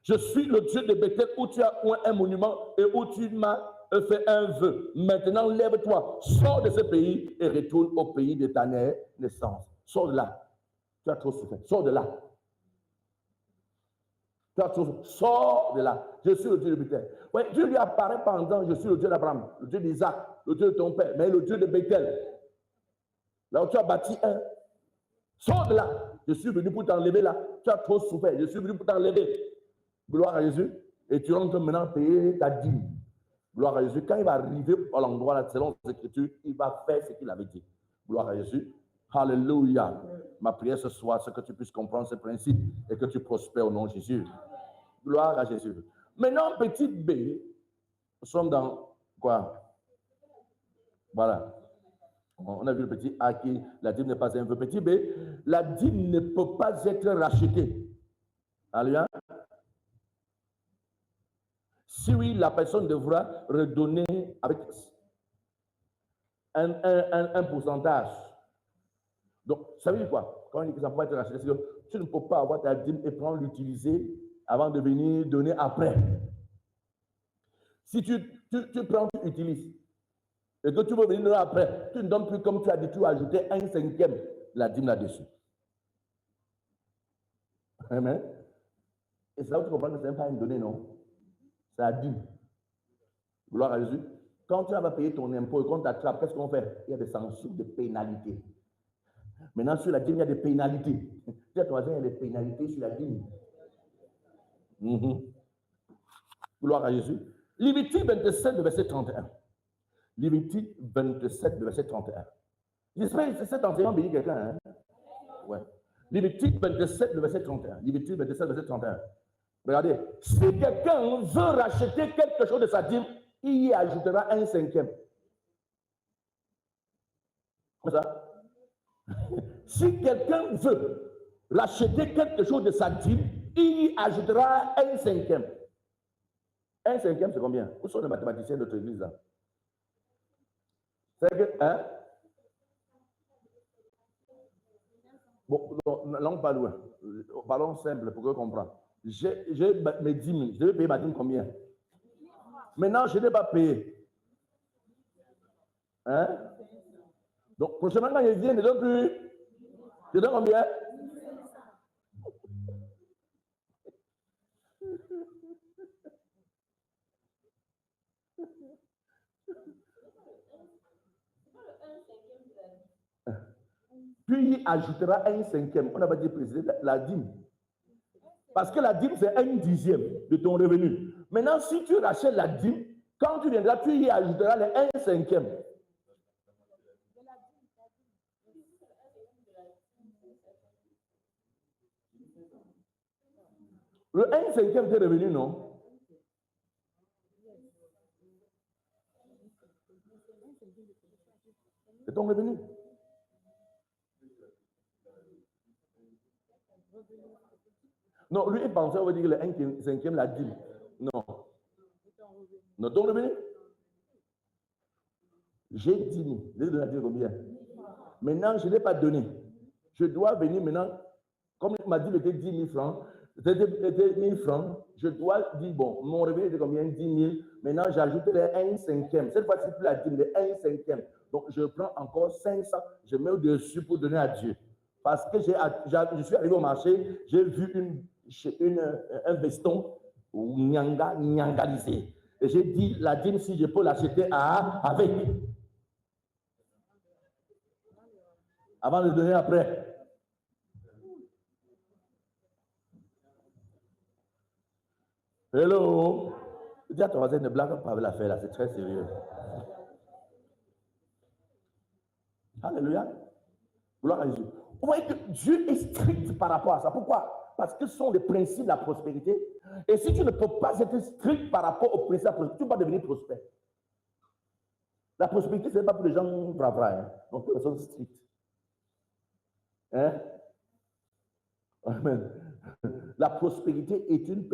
S1: Je suis le Dieu de Bethel où tu as un monument et où tu m'as fait un vœu. Maintenant, lève-toi, sors de ce pays et retourne au pays de ta naissance. Sors de là. Tu as trop souffert. Sors de là. Tu as trop souffert. Sors de là. Je suis le Dieu de Bethel. Oui, Dieu lui apparaît pendant, je suis le Dieu d'Abraham, le Dieu d'Isaac, le Dieu de ton père, mais le Dieu de Bethel. Là où tu as bâti un. Sors de là. Je suis venu pour t'enlever là. Tu as trop souffert. Je suis venu pour t'enlever. Gloire à Jésus. Et tu rentres maintenant payer ta dîme. Gloire à Jésus. Quand il va arriver à l'endroit là, selon les Écritures, il va faire ce qu'il avait dit. Gloire à Jésus. Alléluia. Ma prière ce soir, c'est que tu puisses comprendre ce principe et que tu prospères au nom de Jésus. Gloire à Jésus. Maintenant, petit B, nous sommes dans quoi? Voilà. On a vu le petit A qui, la dîme n'est pas un vœu. Petit B, la dîme ne peut pas être rachetée. Alléluia. Si oui, la personne devra redonner avec un pourcentage. Donc, ça veut dire quoi? Quand on dit que ça peut être racheté, c'est que tu ne peux pas avoir ta dîme et prendre l'utiliser avant de venir donner après. Si tu prends, tu utilises, et que tu veux venir donner après, tu ne donnes plus comme tu as dit, tu as ajouté 1/5 la dîme là-dessus. Amen. Et c'est là où tu comprends que ce n'est pas une donnée, non? C'est la dîme. Gloire à Jésus. Quand tu vas payer ton impôt et qu'on t'attrape, qu'est-ce qu'on fait? Il y a des sanctions, des pénalités. Maintenant, sur la dîme, il y a des pénalités. Tu as ton voisin, il y a des pénalités sur la dîme. Gloire à Jésus. Lévitique 27, verset 31. Lévitique 27, verset 31. J'espère que cet enseignement bénit quelqu'un. Hein? Ouais. Lévitique 27, verset 31. Lévitique 27, verset 31. Regardez. Si quelqu'un veut racheter quelque chose de sa dîme, il y ajoutera 1/5. Comme ça. Si quelqu'un veut racheter quelque chose de sa dîme, il y ajoutera 1/5. 1/5, c'est combien? Où sont les mathématiciens de notre église là? C'est que, hein? Bon, non, pas loin. Parlons simple pour que comprenne. J'ai mes 10 000. Je vais payer ma dîme combien? Maintenant, je n'ai pas payé. Hein? Donc, prochainement, quand je viens, je ne donne plus. Je donne combien? Puis il ajoutera 1/5. On n'a pas dit préciser la dîme. Parce que la dîme, c'est 1/10 de ton revenu. Maintenant, si tu rachètes la dîme, quand tu viendras, tu y ajouteras les 1/5. Le 1/5 de revenu, non? C'est ton revenu. Non, lui, il pensait, on va dire le 1/5, la dîme. Non. Non, ton revenu. J'ai 10 000. J'ai donné la dîme combien? Maintenant, je n'ai pas donné. Je dois venir maintenant, comme ma dîme était 10 000 francs, c'était 1 000 francs, je dois dire, bon, mon revenu était combien? 10 000. Maintenant, j'ajoute les 1/5. Cette fois-ci, plus la dîme, les 1/5. Donc, je prends encore 500, je mets au-dessus pour donner à Dieu. Parce que je suis arrivé au marché, j'ai vu un veston nyangalisé. Et j'ai dit, la dîme, si je peux l'acheter avec. Avant de donner après. Hello. Dis à ton voisin, ne blague pas avec l'affaire là, c'est très sérieux. Alléluia. Gloire à Jésus. Vous voyez que Dieu est strict par rapport à ça. Pourquoi? Parce que ce sont les principes de la prospérité. Et si tu ne peux pas être strict par rapport aux principes de la prospérité, tu ne vas pas devenir prospère. La prospérité, ce n'est pas pour les gens bravas, hein. Donc, pour les personnes strictes. Hein? Amen. La prospérité est une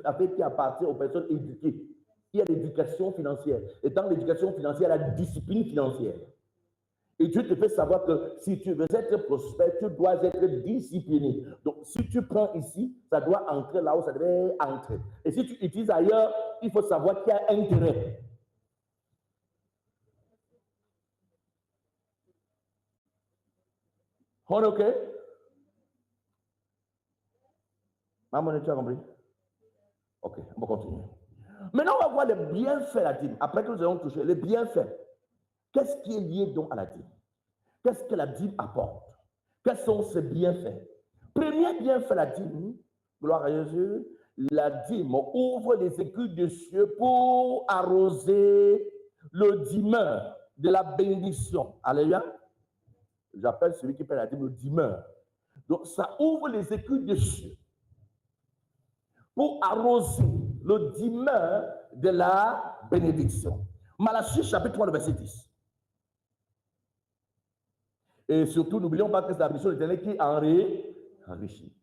S1: affaire qui appartient aux personnes éduquées. Il y a l'éducation financière. Et dans l'éducation financière, il y a la discipline financière. Et Dieu te fait savoir que si tu veux être prospère, tu dois être discipliné. Donc, si tu prends ici, ça doit entrer là où ça devait entrer. Et si tu utilises ailleurs, il faut savoir qu'il y a intérêt. On est OK? Maman, tu as compris? OK, on va continuer. Maintenant, on va voir les bienfaits de la dîme. Après que nous avons touché les bienfaits. Qu'est-ce qui est lié donc à la dîme? Qu'est-ce que la dîme apporte? Quels sont ses bienfaits? Premier bienfait de la dîme, gloire à Jésus, la dîme ouvre les écus des cieux pour arroser le dimeur de la bénédiction. Alléluia. J'appelle celui qui paie la dîme le dimeur. Donc, ça ouvre les écus des cieux pour arroser le dimeur de la bénédiction. Malachie, chapitre 3, verset 10. Et surtout, n'oublions pas que c'est la bénédiction de l'Éternel qui enrichit.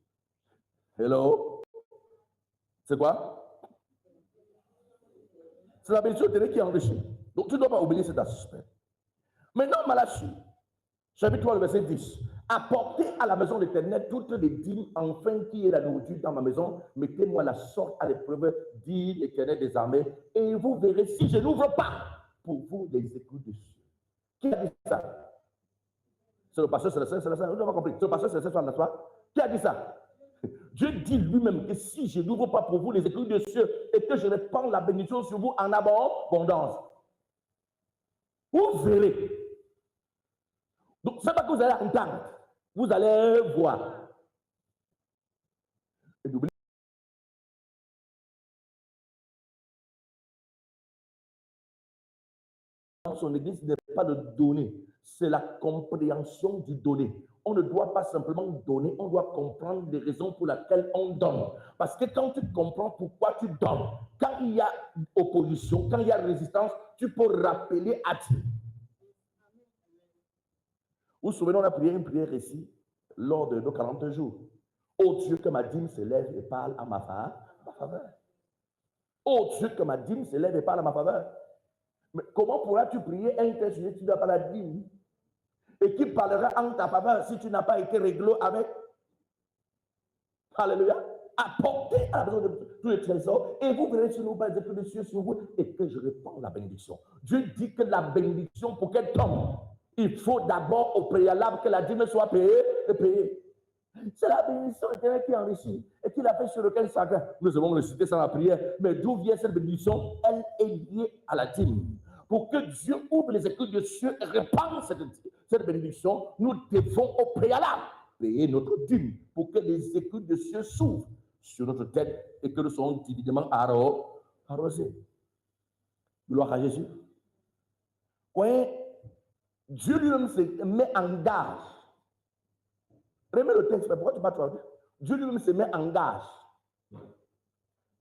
S1: Hello? C'est quoi? C'est la bénédiction de l'Éternel qui enrichit. Donc, tu ne dois pas oublier cet aspect. Maintenant, Malachie, chapitre 3, verset 10. Apportez à la maison de l'Éternel toutes les dîmes, afin qu'il y ait la nourriture dans ma maison. Mettez-moi la sorte à l'épreuve, dit l'Éternel des armées, et vous verrez si je n'ouvre pas pour vous les écus des cieux. Qui a dit ça? C'est le pasteur Célestin, vous n'avez pas compris. C'est le pasteur Célestin, n'est-ce pas? Qui a dit ça? Dieu dit lui-même que si je n'ouvre pas pour vous les écus des cieux et que je répands la bénédiction sur vous en abondance, vous verrez. Donc, ce n'est pas que vous allez entendre, vous allez voir. Et n'oubliez pas, son église n'est pas de donner, c'est la compréhension du donner. On ne doit pas simplement donner, on doit comprendre les raisons pour lesquelles on donne. Parce que quand tu comprends pourquoi tu donnes, quand il y a opposition, quand il y a résistance, tu peux rappeler à Dieu. Vous vous souvenez, on a prié une prière ici lors de nos 40 jours. Oh Dieu, que ma dîme s'élève et parle à ma faveur. Oh Dieu, que ma dîme s'élève et parle à ma faveur. Mais comment pourras-tu prier un tel sujet si tu n'as pas la dîme? Et qui parlera en ta faveur si tu n'as pas été réglo avec? Alléluia. Apportez à la maison de tous les trésors et vous verrez sur nous pas les cieux sur vous et que je répands la bénédiction. Dieu dit que la bénédiction, pour qu'elle tombe, il faut d'abord au préalable que la dîme soit payée et payée. C'est la bénédiction éternelle qui enrichit et qui l'a fait sur lequel chacun. Nous avons le cité sans la prière, mais d'où vient cette bénédiction? Elle est liée à la dîme. Pour que Dieu ouvre les écus des cieux et répande cette bénédiction, nous devons au préalable payer notre dîme pour que les écus des cieux s'ouvrent sur notre tête et que nous soyons divinement arrosés. Gloire à Jésus. Oui, Dieu lui-même se met en garde. Remets le texte, mais pourquoi tu vas traduire? Dieu lui-même se met en gage.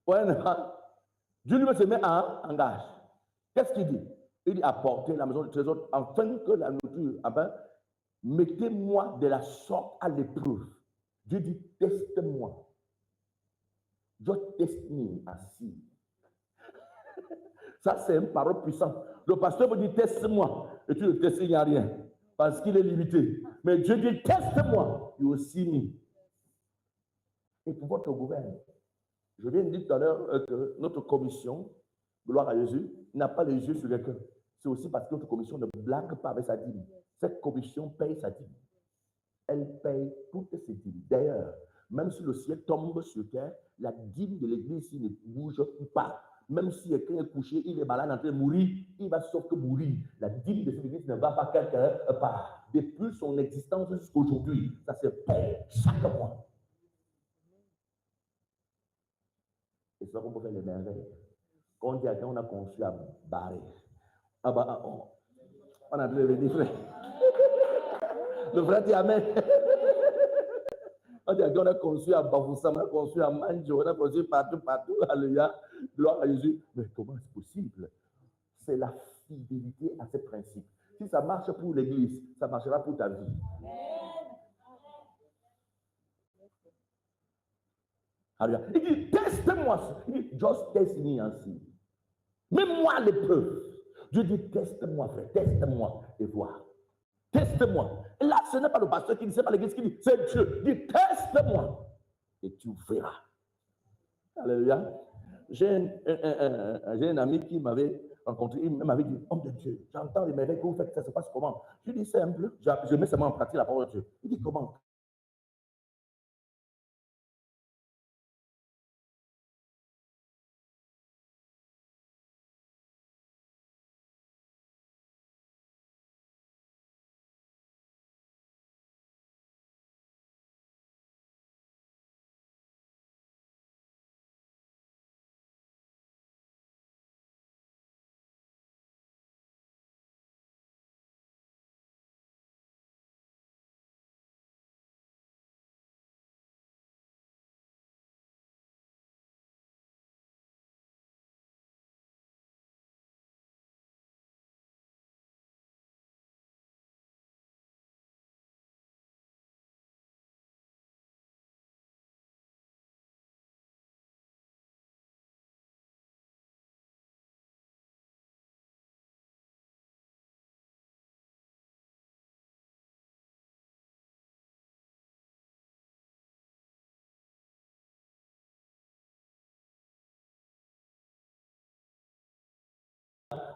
S1: Ouais, Dieu lui-même se met en gage. Qu'est-ce qu'il dit? Il dit apportez la maison du trésor afin que la nourriture, mettez-moi de la sorte à l'épreuve. Dieu dit teste-moi. Just test me assis. Ça, c'est une parole puissante. Le pasteur vous dit teste-moi. Et tu le testes, il n'y a rien. Parce qu'il est limité. Mais Dieu dit teste-moi. You see me. Et pour votre gouvernement, je viens de dire tout à l'heure que notre commission, gloire à Jésus, n'a pas les yeux sur les cœurs. C'est aussi parce que notre commission ne blague pas avec sa dîme. Cette commission paye sa dîme. Elle paye toutes ses dîmes. D'ailleurs, même si le ciel tombe sur terre, la dîme de l'église ne bouge pas. Même si quelqu'un est couché, il est malade en train de mourir, il va sauf que mourir. La dîme de cette église ne va pas quelque part. Depuis son existence jusqu'à aujourd'hui, ça se paye chaque mois. Et ça qu'on peut faire les merveilles. Quand on dit à quelqu'un, on a conçu à barrer. Ah bah, on a dû venir, frère. Le frère dit Amen. On dit à quelqu'un, on a conçu à Bafoussa, on a conçu à Manjo, on a conçu partout. Alléluia. Gloire à Jésus. Mais comment c'est possible? C'est la fidélité à ces principes. Si ça marche pour l'église, ça marchera pour ta vie. Alléluia. Il dit, teste-moi. Il dit, just test me ainsi. Mets-moi l'épreuve. Dieu dit, teste-moi, frère, teste-moi et vois. Teste-moi. Et là, ce n'est pas le pasteur qui dit, c'est pas l'église qui dit, c'est Dieu. Il dit, teste-moi et tu verras. Alléluia. J'ai un ami qui m'avait rencontré, il m'avait dit, homme de Dieu, j'entends les merveilles que vous faites, ça se passe comment? Je lui dis, simple, je mets seulement en pratique la parole de Dieu. Il dit, comment?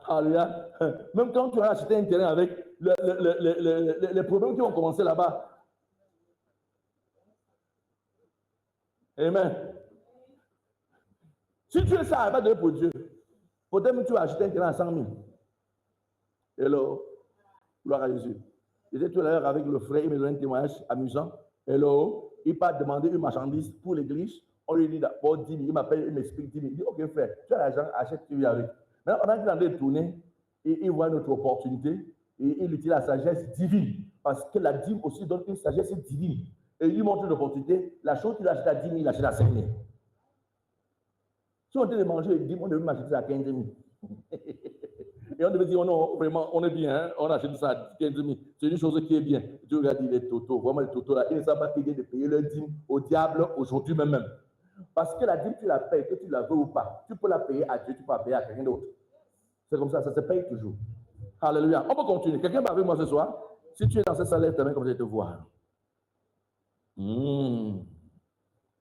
S1: Alléluia. Même quand tu as acheté un terrain avec les problèmes qui vont commencer là-bas. Amen. Si tu es ça, il va donner pour Dieu. Peut-être que tu as acheté un terrain à 100 000. Hello. Gloire à Jésus. J'étais tout à l'heure avec le frère, il me donnait un témoignage amusant. Hello. Il part demander une marchandise pour l'église. On lui dit d'abord 10 000. Il m'appelle, il m'explique 10 000. Il dit, ok frère, tu as l'argent, achète, tu viens avec. Maintenant, pendant qu'il est en train de tourner, il voit notre opportunité et il utilise la sagesse divine. Parce que la dîme aussi donne une sagesse divine. Et il lui montre l'opportunité. La chose qu'il achète à 10 000, il l'achète à 5 000. Si on devait manger les dîmes, on devait m'acheter ça à 15 000. Et on devait dire, oh non, vraiment, on est bien, hein? On achète ça à 15 000. C'est une chose qui est bien. Tu regardes les totos, vraiment les totos là, ils ne savent pas qu'ils viennent de payer leur dîme au diable aujourd'hui même. Parce que la dîme, tu la payes, que tu la veux ou pas. Tu peux la payer à Dieu, tu peux la payer à quelqu'un d'autre. C'est comme ça se paye toujours. Alléluia. On peut continuer. Quelqu'un va avec moi ce soir? Si tu es dans cette salle, lève ta main comme je vais te voir.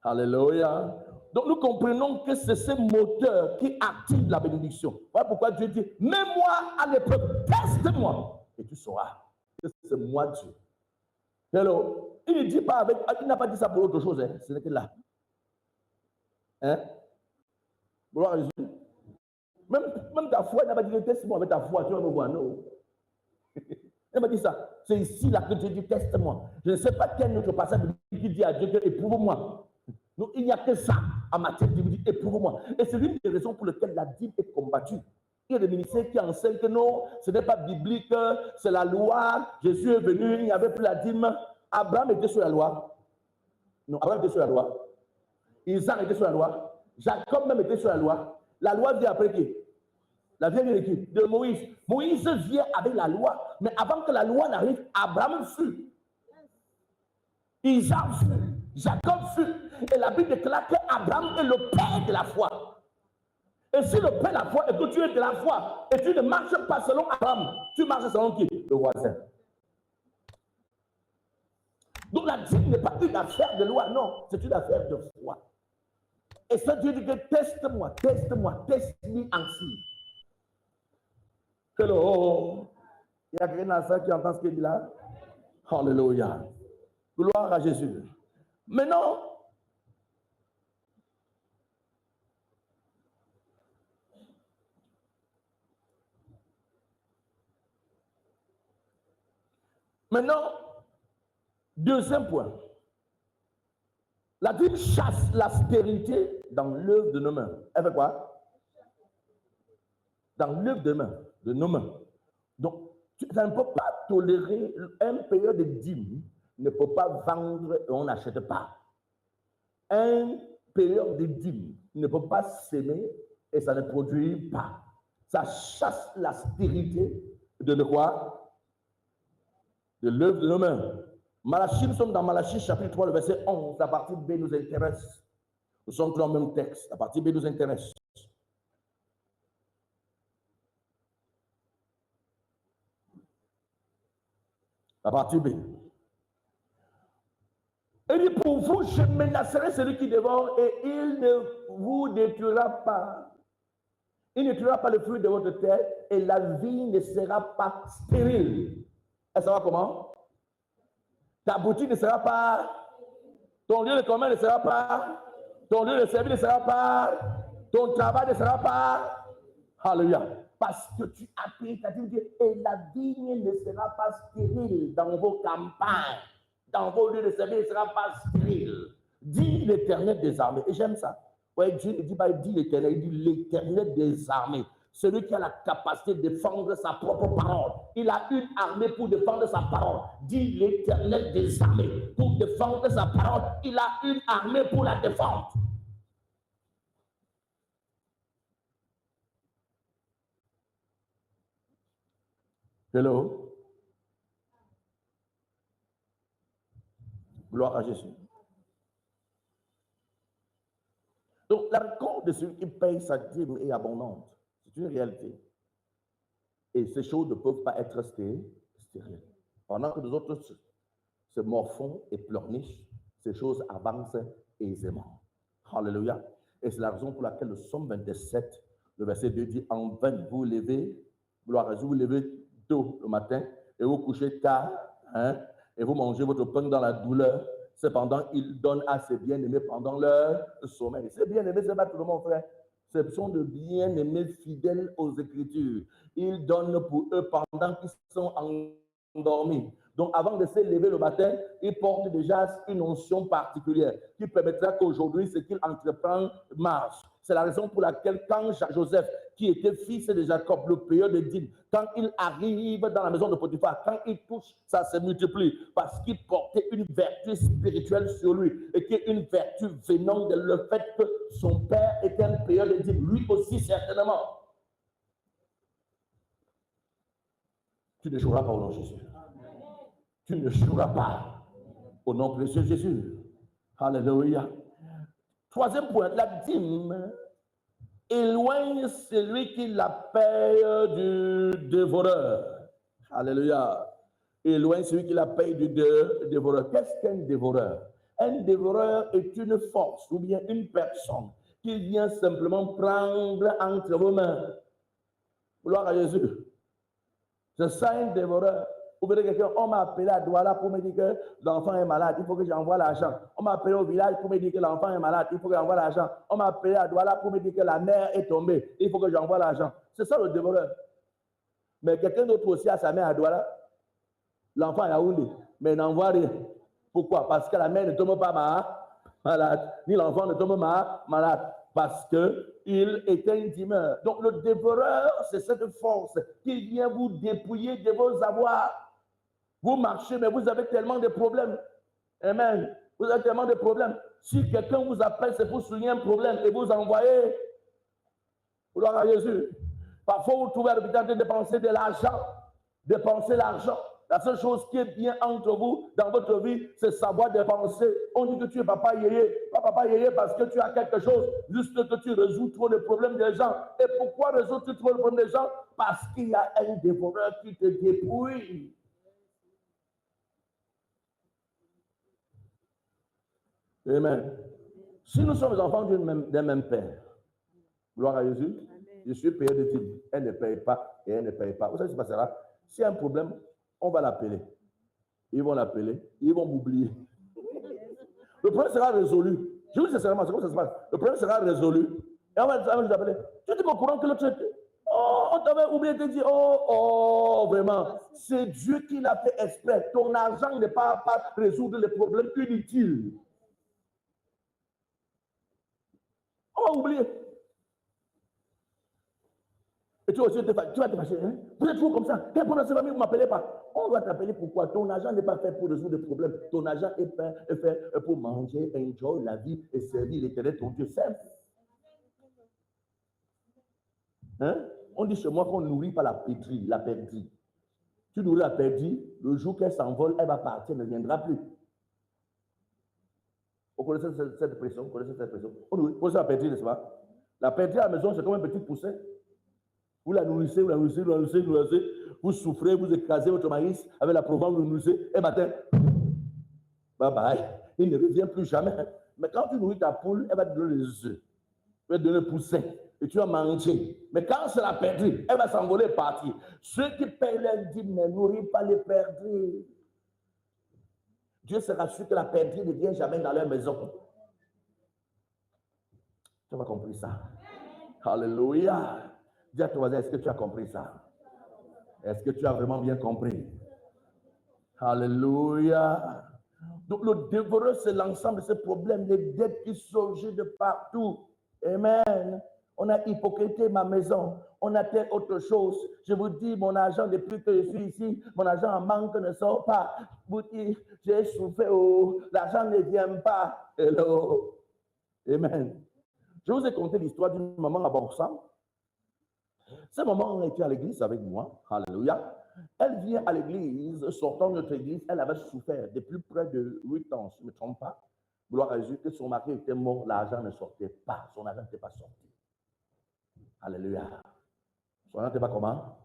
S1: Alléluia. Donc nous comprenons que c'est ce moteur qui active la bénédiction. Voilà pourquoi Dieu dit, mets-moi à l'épreuve, teste-moi, et tu sauras que c'est moi Dieu. Hello. Il ne dit pas avec, il n'a pas dit ça pour autre chose, hein. Ce n'est que là. Hein? Gloire à Jésus. Même ta foi, il n'a pas dit teste-moi avec ta foi, tu vas me voir, non. Il n'a pas dit ça. C'est ici là que Dieu dit teste-moi. Je ne sais pas quel autre passage qui dit à Dieu que éprouve-moi. Donc, il n'y a que ça en matière de dit éprouve-moi. Et c'est l'une des raisons pour lesquelles la dîme est combattue. Il y a des ministères qui enseignent que non, ce n'est pas biblique, c'est la loi. Jésus est venu, il n'y avait plus la dîme. Abraham était sur la loi. Non, Abraham était sur la loi. Isaac était sur la loi. Jacob même était sur la loi. La loi vient après qui? La vient de qui? De Moïse. Moïse vient avec la loi. Mais avant que la loi n'arrive, Abraham fut. Isaac fut. Jacob fut. Et la Bible déclare qu'Abraham est le père de la foi. Et si le père de la foi et que tu es de la foi et tu ne marches pas selon Abraham, tu marches selon qui? Le voisin. Donc la dîme n'est pas une affaire de loi, non, c'est une affaire de foi. Et ça, Dieu dit que teste-moi, teste-moi ainsi. Hello. Il y a quelqu'un dans ça qui entend ce qu'il dit là? Alléluia. Gloire à Jésus. Maintenant, deuxième point. La dîme chasse l'aspérité dans l'œuvre de nos mains. Elle fait quoi? Dans l'œuvre de nos mains. Donc, ça ne peut pas tolérer un payeur de dîmes, ne peut pas vendre et on n'achète pas. Un payeur de dîmes ne peut pas s'aimer et ça ne produit pas. Ça chasse la stérité de quoi? De l'œuvre de nos mains. Malachie, nous sommes dans Malachie chapitre 3, le verset 11. La partie B nous intéresse. Nous sommes dans le même texte. La partie B nous intéresse. La partie B. Il dit, pour vous, je menacerai celui qui dévore et il ne vous détruira pas. Il ne tuera pas le fruit de votre terre et la vie ne sera pas stérile. Et ça va comment? Ta boutique ne sera pas, ton lieu de commerce ne sera pas, ton lieu de service ne sera pas, ton travail ne sera pas. Alléluia. Parce que tu as pris ta vie et la vigne ne sera pas stérile dans vos campagnes, dans vos lieux de service ne sera pas stérile. Dit l'Éternel des armées. Et j'aime ça. Ouais, Dieu ne dit pas, il dit l'Éternel, il dit l'Éternel des armées. Celui qui a la capacité de défendre sa propre parole. Il a une armée pour défendre sa parole. Dit l'Éternel des armées. Pour défendre sa parole, il a une armée pour la défendre. Hello. Gloire à Jésus. Donc, la récolte de celui qui paye sa dîme est abondante. C'est une réalité. Et ces choses ne peuvent pas être stériles. Pendant que les autres se morfont et pleurnichent, ces choses avancent aisément. Alléluia. Et c'est la raison pour laquelle le psaume 27, le verset 2 dit, en vain vous levez, gloire à Dieu, vous levez tôt le matin et vous couchez tard, et vous mangez votre pain dans la douleur. Cependant, il donne à ses bien-aimés pendant leur sommeil. Ces bien-aimés, ce n'est pas tout le monde, frère. Ce sont de bien-aimés fidèles aux Écritures. Il donne pour eux pendant qu'ils sont endormis. Donc, avant de se lever le matin, il porte déjà une onction particulière qui permettra qu'aujourd'hui, ce qu'il entreprend marche. C'est la raison pour laquelle, quand Joseph, qui était fils de Jacob, le payeur de dîmes, quand il arrive dans la maison de Potiphar, quand il touche, ça se multiplie parce qu'il portait une vertu spirituelle sur lui et qui est une vertu venant de le fait que son père était un payeur de dîmes, lui aussi certainement. Tu ne joueras pas au nom de Jésus. Tu ne joueras pas au nom précieux de Jésus. Alléluia. Troisième point, la dîme éloigne celui qui la paye du dévoreur. Alléluia. Éloigne celui qui la paye du dévoreur. Qu'est-ce qu'un dévoreur? Un dévoreur est une force ou bien une personne qui vient simplement prendre entre vos mains. Gloire à Jésus. C'est ça un dévoreur. Vous verrez quelqu'un, on m'a appelé à Douala pour me dire que l'enfant est malade, il faut que j'envoie l'argent. On m'a appelé au village pour me dire que l'enfant est malade, il faut que j'envoie l'argent. On m'a appelé à Douala pour me dire que la mère est tombée, il faut que j'envoie l'argent. C'est ça le dévoreur. Mais quelqu'un d'autre aussi a sa mère à Douala, l'enfant est à Yaoundé, mais il n'envoie rien. Pourquoi? Parce que la mère ne tombe pas malade, ni l'enfant ne tombe malade. Parce qu'il est un dîmeur. Donc le dévoreur, c'est cette force qui vient vous dépouiller de vos avoirs. Vous marchez, mais vous avez tellement de problèmes. Amen. Vous avez tellement de problèmes. Si quelqu'un vous appelle, c'est pour souligner un problème et vous envoyez. Gloire à Jésus. Parfois, vous trouvez à l'hôpital de dépenser de l'argent. Dépenser l'argent. La seule chose qui est bien entre vous dans votre vie, c'est savoir dépenser. On dit que tu es papa yéyé. Pas papa yéyé parce que tu as quelque chose, juste que tu résous trop les problèmes des gens. Et pourquoi résous-tu trop les problèmes des gens? Parce qu'il y a un dévoreur qui te dépouille. Amen. Si nous sommes enfants d'un même père, gloire à Jésus, je suis payé de dîmes. Elle ne paye pas et elle ne paye pas. Vous savez ce qui se passera? S'il y a un problème, on va l'appeler. Ils vont l'appeler, ils vont m'oublier. Le problème sera résolu. Je vous dis sincèrement, c'est comme ça se passe. Le problème sera résolu. Et on va nous appeler. Tu es au courant que l'autre. Oh, on t'avait oublié de dire. Oh, vraiment. C'est Dieu qui l'a fait exprès. Ton argent n'est pas résoudre les problèmes inutiles. oublier. Et tu aussi, tu vas te fâcher. Hein? Vous êtes toujours comme ça. Quel pendant cette famille, vous ne m'appelez pas? On doit t'appeler pourquoi? Ton argent n'est pas fait pour résoudre des problèmes. Ton argent est fait pour manger, enjoy la vie et servir l'Éternel, ton Dieu. Simple. Hein? On dit chez moi qu'on ne nourrit pas la pétrie, la perdrix. Tu nourris la perdrix, le jour qu'elle s'envole, elle va partir, elle ne viendra plus. Vous connaissez cette expression? Vous connaissez cette expression? On connaissez la perdrix, n'est-ce pas? La perdrix à la maison, c'est comme un petit poussin. Vous la nourrissez, vous souffrez, vous écrasez votre maïs avec la provence, vous le nourrissez, et matin, bye bye, il ne revient plus jamais. Mais quand tu nourris ta poule, elle va te donner les œufs, elle va te donner le poussin, et tu vas manger. Mais quand c'est la perdrix, elle va s'envoler et partir. Ceux qui payent leur dîme ne nourrissent pas les perdrix. Dieu se rassure que la perdrix ne vient jamais dans leur maison. Tu as compris ça? Alléluia. Dis à ton voisin, est-ce que tu as compris ça? Est-ce que tu as vraiment bien compris? Alléluia. Donc le dévoreur, c'est l'ensemble de ces problèmes, les dettes qui surgissent de partout. Amen. On a hypocrité ma maison. On a telle autre chose. Je vous dis, mon argent, depuis que je suis ici, mon argent en manque ne sort pas. Vous dites, j'ai souffert, oh, l'argent ne vient pas. Hello. Amen. Je vous ai conté l'histoire d'une maman à Borsan. Cette maman était à l'église avec moi. Alléluia. Elle vient à l'église, sortant de notre église, elle avait souffert depuis près de 8 ans, je ne me trompe pas. Gloire à Jésus, que son mari était mort, l'argent ne sortait pas. Son argent n'était pas sorti. Alléluia. Son argent n'était pas comment?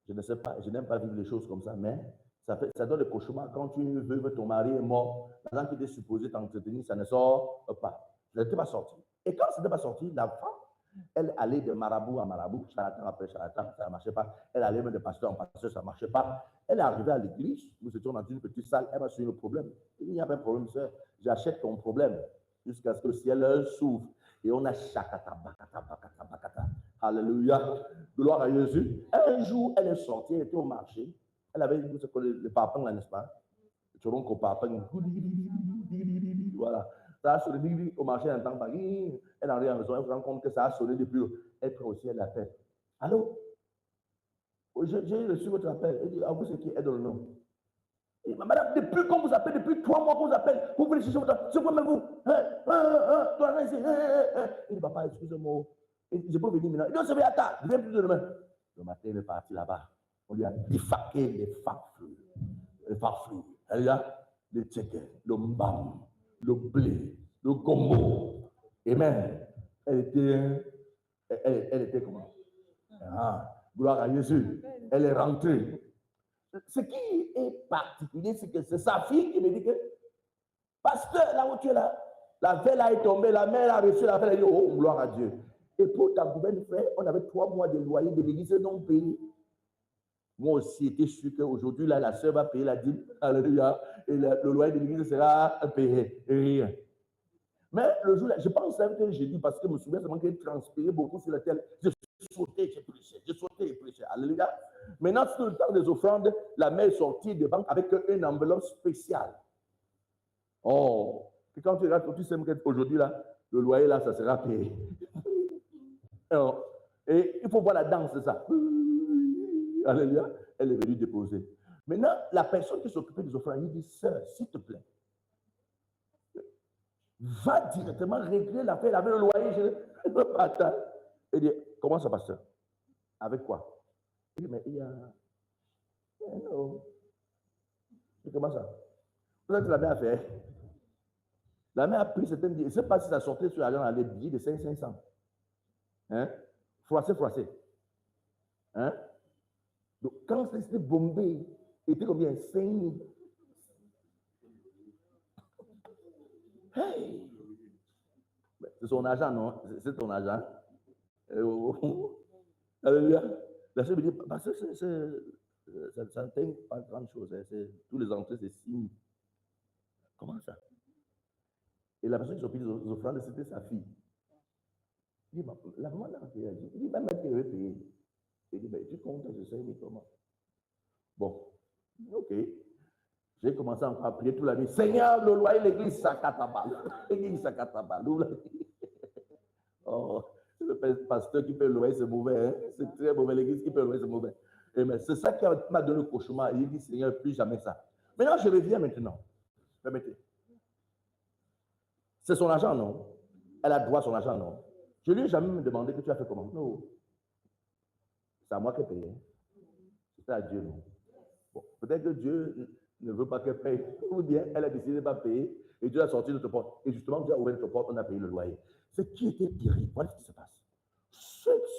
S1: Je ne sais pas, je n'aime pas vivre les choses comme ça, mais ça donne le cauchemar. Quand tu veux que ton mari est mort, l'argent qui était supposé t'entretenir, ça ne sort pas. Ça n'était pas sorti. Et quand ça n'était pas sorti, la femme, elle allait de marabout à marabout, charlatan après charlatan, ça ne marchait pas. Elle allait même de pasteur en pasteur, ça ne marchait pas. Elle est arrivée à l'église, nous étions dans une petite salle, elle m'a suivi le problème. Il n'y a pas de problème, sœur, j'achète ton problème jusqu'à ce que le ciel s'ouvre. Et on a chakata, bakata, bakata, bakata. Alléluia. Gloire à Jésus. Un jour, elle est sortie, elle était au marché. Elle avait le parpaing là, n'est-ce pas? Le tchoron qu'au parpaing. Voilà. Ça a sonné au marché, elle n'entend pas. Elle arrive à la maison, elle se rend compte que ça a sonné depuis. Elle prend aussi, elle appelle. Allô? J'ai reçu votre appel. Elle dit, ah, vous, c'est qui? Elle donne le nom. Et, madame, depuis qu'on vous appelle, depuis 3 mois qu'on vous appelle, vous voulez chercher votre... C'est quoi, mais vous? Toi, ici. Il dit, papa, excusez-moi. Je peux venir maintenant. Il dit, non, c'est bien, attends, je viens plus de demain. Le matin, il est parti là-bas. On lui a défaqué les farflures. Les farflures. Elle y a le tchéké, le mbam, le blé, le gombo. Amen. Elle était comment? Ah, gloire à Jésus. Elle est rentrée. Ce qui est particulier, c'est que c'est sa fille qui me dit que, pasteur, là où tu es là, la veille est tombée, la mère a reçu la veille, elle dit, oh, gloire à Dieu. Et pour ta gouverne, frère, on avait 3 mois de loyer de l'église non payé. Moi aussi, j'étais sûr qu'aujourd'hui, là, la sœur va payer la dîme. Alléluia. Et le loyer de l'église sera payé. Rien. Mais le jour-là, je pense que j'ai dit, parce que je me souviens seulement qu'il transpirait beaucoup sur la terre. Je sautais, j'ai prêché. Je sautais et prêché. Alléluia. Maintenant, sur le temps des offrandes, la mère est sortie devant avec une enveloppe spéciale. Oh, et quand tu regardes, tu sais qu'aujourd'hui, là, le loyer, là, ça sera payé. Et il faut voir la danse de ça. Alléluia. Elle est venue déposer. Maintenant, la personne qui s'occupait des offrandes, il dit, sœur, s'il te plaît, va directement régler l'affaire avec le loyer. Il dit, comment ça, pasteur? Avec quoi? Il dit, mais il y a... Non. Et comment ça? Vous êtes la mère a fait. La mère a pris certaines billets. Je ne sais pas si ça sortait sur l'argent dans les billets de 500. Hein? Froissé. Hein? Donc, quand c'était bombé, il était combien? 5 000. Hey! C'est son argent, non? C'est ton argent. Alléluia. La sœur me dit, parce que ça ne tient pas grand-chose. Tous les entrées, c'est 6 000. Comment ça? Et la personne qui s'occupe des offrandes, c'était sa fille. Il dit, la maman n'a pas payé. Il dit, même elle qui avait payé. Il dit, ben, tu comptes, je sais, mais comment? Bon, ok. J'ai commencé encore à prier toute la nuit. Seigneur, le loyer, l'église, ça catabale. L'église, ça catabale. Oh, le pasteur qui paye le loyer, c'est mauvais. Hein? C'est très mauvais. L'église qui paye le loyer, c'est mauvais. Amen. C'est ça qui m'a donné le cauchemar. Il dit, Seigneur, plus jamais ça. Maintenant, je reviens maintenant. Permettez. C'est son argent, non? Elle a droit à son argent, non? Je lui ai jamais me demandé que tu as fait comment. Non. C'est à moi qui ai payé. C'est à Dieu, non? Bon, peut-être que Dieu ne veut pas qu'elle paye. Ou bien elle a décidé de ne pas payer et Dieu a sorti de notre porte. Et justement, Dieu a ouvert notre porte, on a payé le loyer. Ce qui était terrible, voilà ce qui se passe.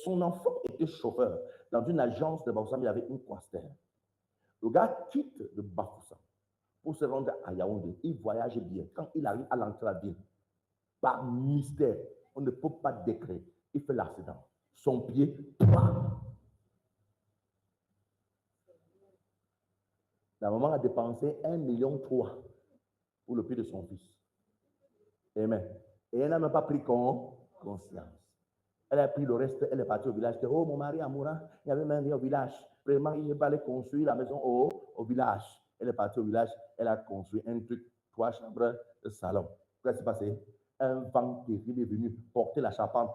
S1: Son enfant était chauffeur dans une agence de Bafoussam, il avait une Coaster. Le gars quitte de Bafoussam pour se rendre à Yaoundé. Il voyage bien. Quand il arrive à l'entrée de la ville, par mystère, on ne peut pas décret. Il fait l'accident. Son pied, la maman a dépensé 1,3 million pour le pied de son fils. Amen. Et elle n'a même pas pris conscience. Elle a pris le reste, elle est partie au village. Oh, mon mari Amoura, il n'y avait même rien au village. Vraiment, il n'est pas allé construire la maison au village. Elle est partie au village, elle a construit un truc, 3 chambres, un salon. Qu'est-ce qui s'est passé? Un vent terrible est venu porter la charpente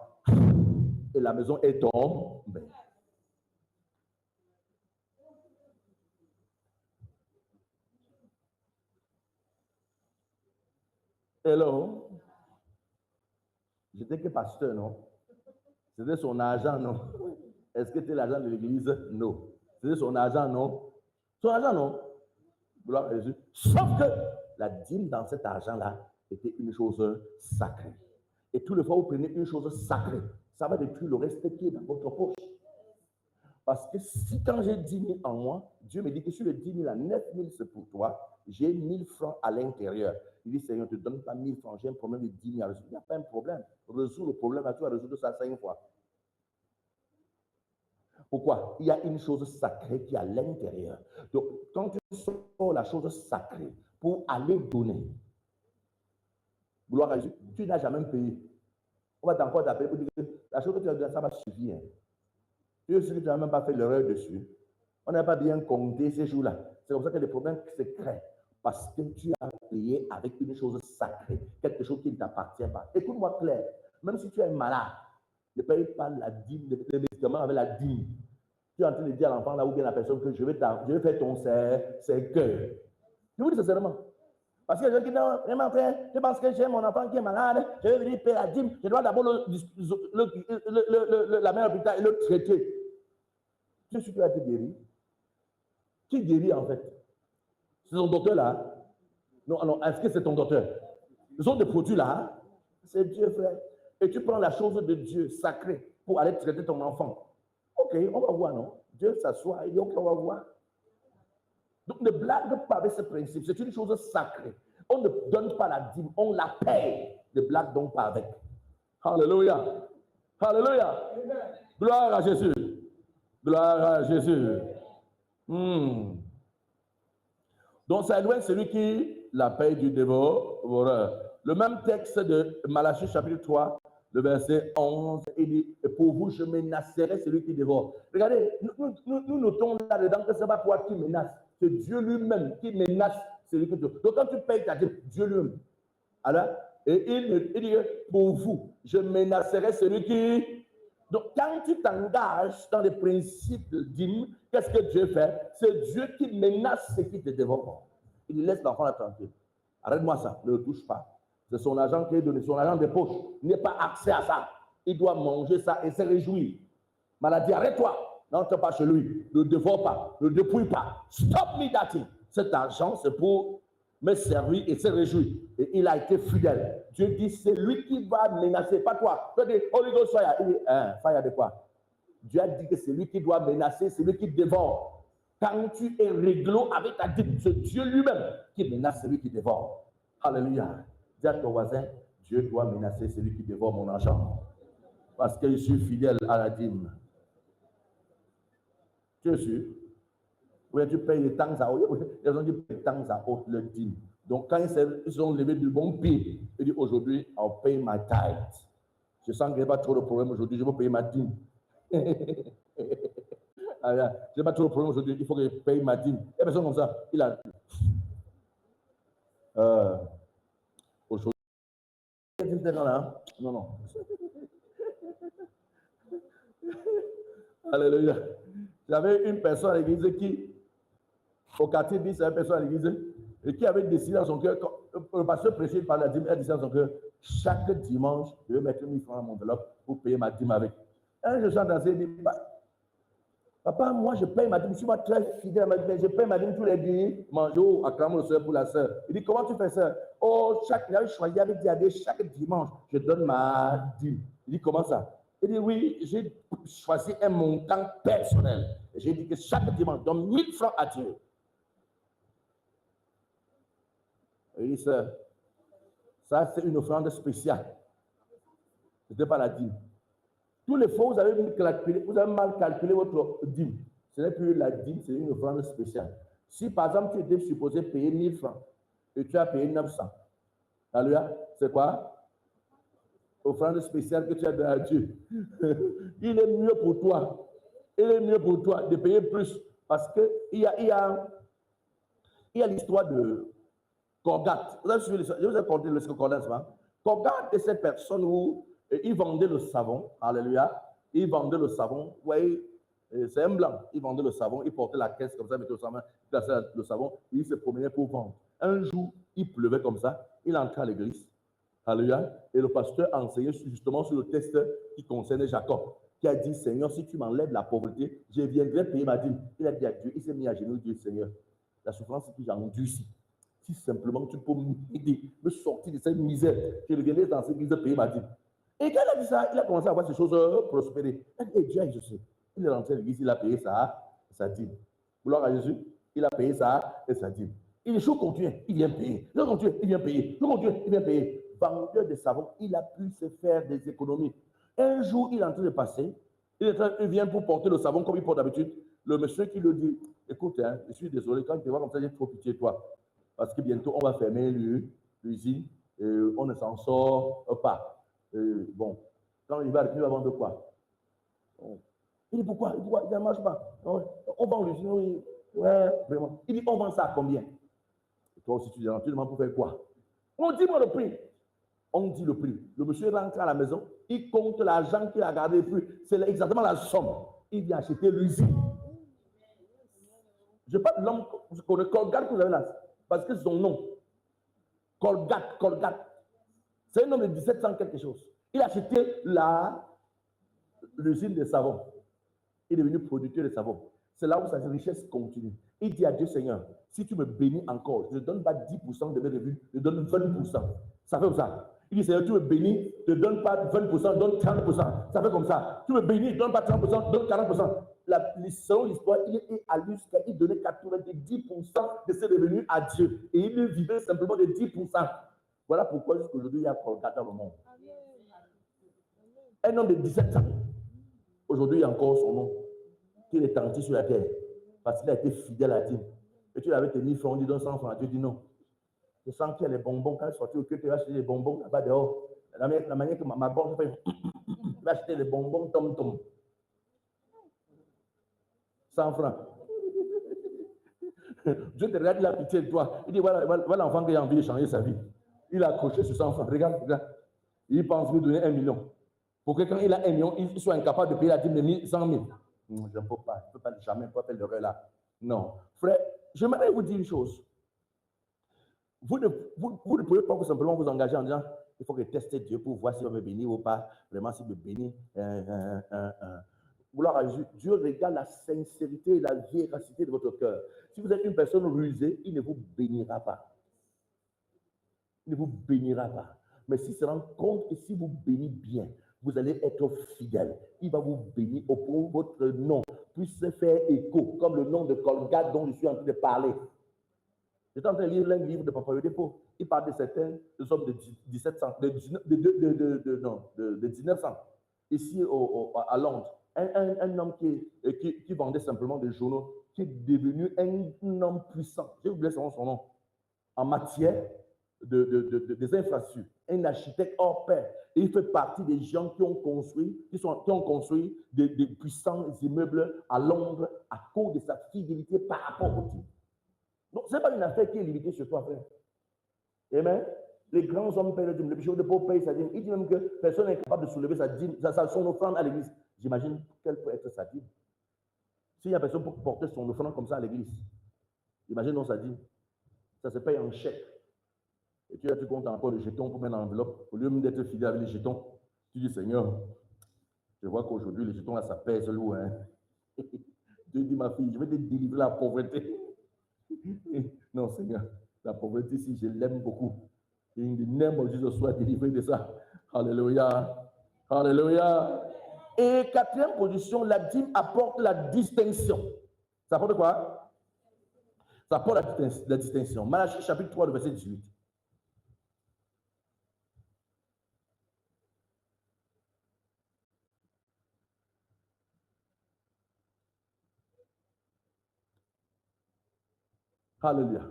S1: et la maison est tombée. Hello? J'étais que pasteur, non? C'était son argent, non? Est-ce que c'était l'argent de l'église? Non. C'était son argent, non? Son argent, non? Gloire à Jésus. Sauf que la dîme dans cet argent-là était une chose sacrée. Et tous les fois, vous prenez une chose sacrée, ça va détruire le reste qui est dans votre poche. Parce que si quand j'ai 10 000 en moi, Dieu me dit que sur les 10 000, 9 000 c'est pour toi, j'ai 1 000 francs à l'intérieur. Il dit, Seigneur, ne te donne pas 1 000 francs, j'ai un problème de 10 000 à résoudre. Il n'y a pas un problème. Résous le problème, tu vas résoudre ça 5 fois. Pourquoi? Il y a une chose sacrée qui est à l'intérieur. Donc, quand tu sors la chose sacrée pour aller donner, gloire à Jésus, tu n'as jamais payé. On va encore t'appeler pour dire que la chose que tu as dit, ça va suffire. Tu sais que tu n'as même pas fait l'erreur dessus. On n'a pas bien compté ces jours-là. C'est comme ça que les problèmes se créent. Parce que tu as payé avec une chose sacrée, quelque chose qui ne t'appartient pas. Écoute-moi clair, même si tu es malade, ne paye pas la dîme, les médicaments avec la dîme. Tu es en train de dire à l'enfant là ou bien à la personne que je vais faire ton cœur. Je vous dis sincèrement. Parce que je dis non, vraiment frère, je pense que j'ai mon enfant qui est malade, je vais venir payer la dîme, je dois d'abord l'amener à l'hôpital et le traiter. Tu es sûr qu'il a été guéri? Qui guérit en fait? C'est ton docteur là? Non, alors, est-ce que c'est ton docteur? Ce sont des produits là? C'est Dieu, frère. Et tu prends la chose de Dieu sacrée pour aller traiter ton enfant. Ok, on va voir, non? Dieu s'assoit et dit, ok, on va voir. Donc ne blague pas avec ce principe. C'est une chose sacrée. On ne donne pas la dîme, on la paye. Ne blague donc pas avec. Alléluia. Alléluia. Gloire à Jésus. Gloire à Jésus. Donc ça éloigne celui qui la paye du dévoreur. Le même texte de Malachie chapitre 3, le verset 11, il dit, pour vous, je menacerai celui qui dévore. Regardez, nous notons là-dedans que ce n'est pas toi qui menace, c'est Dieu lui-même qui menace celui qui dévore. Donc quand tu payes ta dîme, Dieu lui-même. Alors, et il dit, pour vous, je menacerai celui qui... Donc quand tu t'engages dans les principes de dîme, qu'est-ce que Dieu fait? C'est Dieu qui menace ceux qui te dévorent. Il laisse l'enfant là tranquille. Arrête-moi ça, ne le touche pas. C'est son argent qui est donné, son argent de poche. Il n'a pas accès à ça. Il doit manger ça et se réjouir. Maladie, arrête-toi. N'entre pas chez lui. Ne dévore pas. Ne dépouille pas. Stop me that thing. Cet argent, c'est pour me servir et se réjouir. Et il a été fidèle. Dieu dit, c'est lui qui va menacer, pas toi. Tu dis, Holy Ghost fire. Il dit, fire de quoi? Dieu a dit que c'est lui qui doit menacer, c'est lui qui dévore. Quand tu es réglo avec ta dîme, c'est Dieu lui-même qui menace celui qui dévore. Alléluia. Dis à ton voisin, Dieu doit menacer celui qui dévore mon argent. Parce que je suis fidèle à la dîme. Tu es sûr? Oui, tu payes les temps à haute. Ils ont dit les temps à haute le dîme. Donc quand ils sont levés du bon pied, ils disent aujourd'hui, I'll pay my tithe. Je sens qu'il n'y a pas trop de problème aujourd'hui, je vais payer ma dîme. Je n'ai pas trop de problème aujourd'hui, il faut que je paye ma dîme. Et personne comme ça, il a... aujourd'hui, non, non. Alléluia. J'avais une personne à l'église qui, au quartier 10, une personne à l'église, et qui avait décidé dans son cœur, le pasteur prêchait par la dîme, elle décidé dans son cœur, chaque dimanche, je vais mettre 1000 francs dans mon enveloppe pour payer ma dîme avec. Un jour, je suis dansé, il dit, papa, moi, je paye ma dîme, je suis moi très fidèle à ma dîme, je paye ma dîme tous les dimanches, je acclame le soeur pour la soeur. Il dit, comment tu fais ça? Oh, j'avais choisi, il avait dit, chaque dimanche, je donne ma dîme. Il dit, comment ça? Il dit, oui, j'ai choisi un montant personnel. J'ai dit que chaque dimanche, je donne 1000 francs à Dieu. Il dit, ça c'est une offrande spéciale. Ce n'était pas la dîme. Tous les fois, vous avez mal calculé votre dîme. Ce n'est plus la dîme, c'est une offrande spéciale. Si par exemple, tu étais supposé payer 1000 francs et tu as payé 900, alléluia, c'est quoi? Offrande spéciale que tu as donnée à Dieu. Il est mieux pour toi. Il est mieux pour toi de payer plus. Parce qu'il y a l'histoire de Colgate. Je vous ai conté le Colgate. Colgate est cette personne où il vendait le savon. Alléluia. Il vendait le savon. Oui, c'est un blanc. Il vendait le savon. Il portait la caisse comme ça, mettait le savon. Il se promenait pour vendre. Un jour, il pleuvait comme ça. Il entrait à l'église. Alléluia. Et le pasteur enseignait justement sur le texte qui concernait Jacob, qui a dit, Seigneur, si tu m'enlèves la pauvreté, je viendrai payer ma dîme. Il a dit à Dieu, il s'est mis à genoux, Dieu, Seigneur, la souffrance que j'ai endurcie, si simplement tu peux m'aider, me sortir de cette misère, je reviendrai dans cette église payer ma dîme. Et quand il a dit ça, il a commencé à voir ces choses prospérer. Il a dit, Dieu, je sais. Il est rentré à l'église, il a payé sa dîme. Gloire à Jésus, il a payé ça et sa dîme. Il est chaud, continue, il vient payer. Il continue, il vient payer. Il continue, il vient payer. Vendeur de savon, il a pu se faire des économies. Un jour, il est en train de passer, il vient pour porter le savon comme il porte d'habitude. Le monsieur qui le dit, écoute, hein, je suis désolé, quand je te vois comme ça, j'ai trop pitié de toi. Parce que bientôt, on va fermer l'usine, on ne s'en sort pas. Bon, quand il va vendre quoi? Il dit, pourquoi? Il ne marche pas. On vend l'usine, oui. Ouais, vraiment. Il dit, on vend ça à combien? Et toi aussi, tu demandes pour faire quoi? On dit moi le prix. On dit le prix. Le monsieur rentre à la maison, il compte l'argent qu'il a gardé plus. C'est exactement la somme. Il vient acheter l'usine. Je parle de l'homme, Colgate que vous avez là, parce que c'est son nom. Colgate. C'est un homme de 1700 quelque chose. Il a acheté l'usine de savon. Il est devenu producteur de savon. C'est là où sa richesse continue. Il dit à Dieu, Seigneur, si tu me bénis encore, je ne donne pas 10% de mes revenus, je donne 20%. Ça fait comme ça. Il dit, Seigneur, tu me bénis, je ne donne pas 20%, donne 30%. Ça fait comme ça. Tu me bénis, je ne donne pas 30%, donne 40%. Selon l'histoire, il est allé jusqu'à donner 90% de ses revenus à Dieu. Et il vivait simplement de 10%. Voilà pourquoi jusqu'aujourd'hui, il y a Colgate dans le monde. Un homme de 17 ans. Aujourd'hui, il y a encore son nom. Qu'il est entier sur la terre. Parce qu'il a été fidèle à Dieu. Et tu l'avais tenu francs, on dit donne 100 francs. Dieu dit non. Je sens qu'il y a les bonbons. Quand je suis sorti au culte, tu vas acheter les bonbons là-bas dehors. La manière que ma gorge fait, tu vas acheter les bonbons tom-tom. 100 francs. Dieu te regarde, il a pitié de toi. Il dit voilà l'enfant qui a envie de changer sa vie. Il a accroché sur 100 francs. Regarde. Il pense lui donner 1 million. Pour que quand il a 1 million, il soit incapable de payer la dîme de 100 000. Non, je ne peux pas. Je ne peux pas jamais faire l'erreur là. Non. Frère, j'aimerais vous dire une chose. Vous ne pouvez pas simplement vous engager en disant il faut que tester Dieu pour voir s'il va me bénir ou pas. Vraiment, s'il me bénit. Gloire à Jésus. Dieu regarde la sincérité et la véracité de votre cœur. Si vous êtes une personne rusée, il ne vous bénira pas. Il ne vous bénira pas. Mais s'il se rend compte que si vous bénissez bien, vous allez être fidèle. Il va vous bénir au point où votre nom puisse faire écho, comme le nom de Colgate dont je suis en train de parler. J'étais en train de lire un livre de Papa Yodepo. Il parle de certains, nous sommes de 1700, de 1900, ici à Londres. Un homme qui vendait simplement des journaux, qui est devenu un homme puissant. J'ai oublié son nom. En matière des infrastructures. Un architecte hors pair. Et il fait partie des gens qui ont construit des puissants immeubles à Londres à cause de sa fidélité par rapport au type. Donc, ce n'est pas une affaire qui est limitée sur toi, frère. Amen. Les grands hommes payent le dîme. Le bishop de Pau paye sa dîme. Il dit même que personne n'est capable de soulever son offrande à l'église. j'imagine quelle peut être sa dîme. S'il y a personne pour porter son offrande comme ça à l'église, imaginons sa dîme. Ça se paye en chèque. Et tu comptes encore le jeton pour mettre dans l'enveloppe. Au lieu d'être fidèle avec les jetons, tu dis, Seigneur, je vois qu'aujourd'hui, les jetons là, ça pèse lourd. Hein? Dieu dit, ma fille, je vais te délivrer la pauvreté. Non, Seigneur, la pauvreté, si je l'aime beaucoup. Et in the name of Jesus, soit délivré de ça. Alléluia. Alléluia. Et quatrième position, la dîme apporte la distinction. Ça apporte quoi? Ça apporte la distinction. Malachie chapitre 3, le verset 18. Alléluia.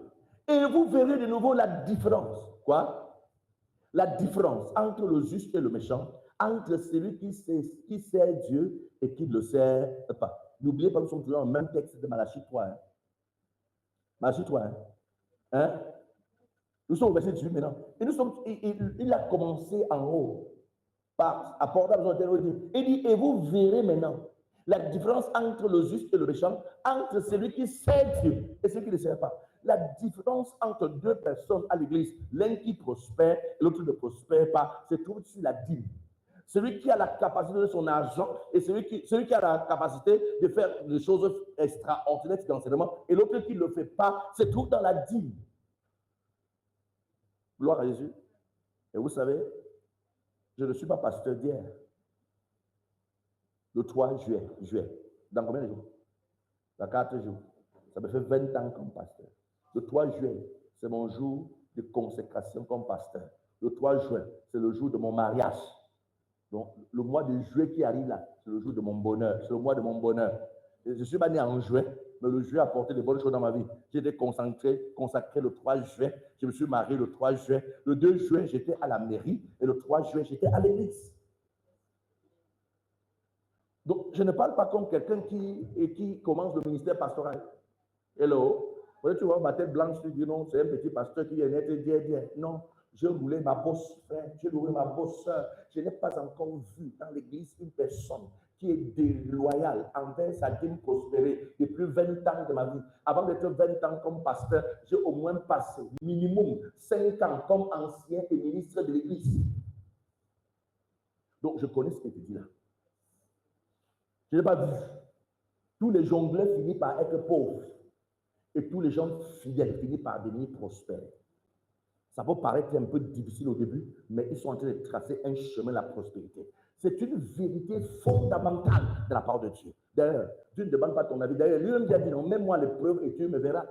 S1: Et vous verrez de nouveau la différence. Quoi? La différence entre le juste et le méchant, entre celui qui sert Dieu et qui ne le sert pas. N'oubliez pas que nous sommes toujours dans le même texte de Malachie 3. Hein? Malachie 3. Hein? Nous sommes au verset 18 maintenant. Et nous sommes, il a commencé en haut par apporter à besoin de il dit, et vous verrez maintenant la différence entre le juste et le méchant, entre celui qui sert Dieu et celui qui ne sert pas. La différence entre deux personnes à l'église, l'un qui prospère et l'autre ne prospère pas, se trouve sur la dîme. Celui qui a la capacité de son argent et celui qui a la capacité de faire des choses extraordinaires financièrement et l'autre qui ne le fait pas, se trouve dans la dîme. Gloire à Jésus. Et vous savez, je ne suis pas pasteur d'hier. Le 3 juillet. Dans combien de jours? Dans 4 jours. Ça me fait 20 ans comme pasteur. Le 3 juillet, c'est mon jour de consécration comme pasteur. Le 3 juin, c'est le jour de mon mariage. Donc, le mois de juillet qui arrive là, c'est le jour de mon bonheur. C'est le mois de mon bonheur. Je ne suis pas né en juin, mais le juillet a apporté de bonnes choses dans ma vie. J'ai été consacré le 3 juin. Je me suis marié le 3 juin. Le 2 juin, j'étais à la mairie. Et le 3 juin, j'étais à l'église. Donc, je ne parle pas comme quelqu'un qui commence le ministère pastoral. Hello. Tu vois ma tête blanche, tu dis non, c'est un petit pasteur qui vient d'être dit. Non, je roulais ma bosse, frère, je roulais ma bosse, sœur. Je n'ai pas encore vu dans l'église une personne qui est déloyale envers sa dîme prospérée depuis 20 ans de ma vie. Avant d'être 20 ans comme pasteur, j'ai au moins passé minimum 5 ans comme ancien et ministre de l'église. Donc, je connais ce que tu dis là. Je n'ai pas vu. Tous les jongleurs finissent par être pauvres. Et tous les gens fidèles finissent par devenir prospères. Ça peut paraître un peu difficile au début, mais ils sont en train de tracer un chemin de la prospérité. C'est une vérité fondamentale de la part de Dieu. D'ailleurs, Dieu ne demande pas ton avis. D'ailleurs, lui-même a dit non, mets-moi l'épreuve et tu me verras.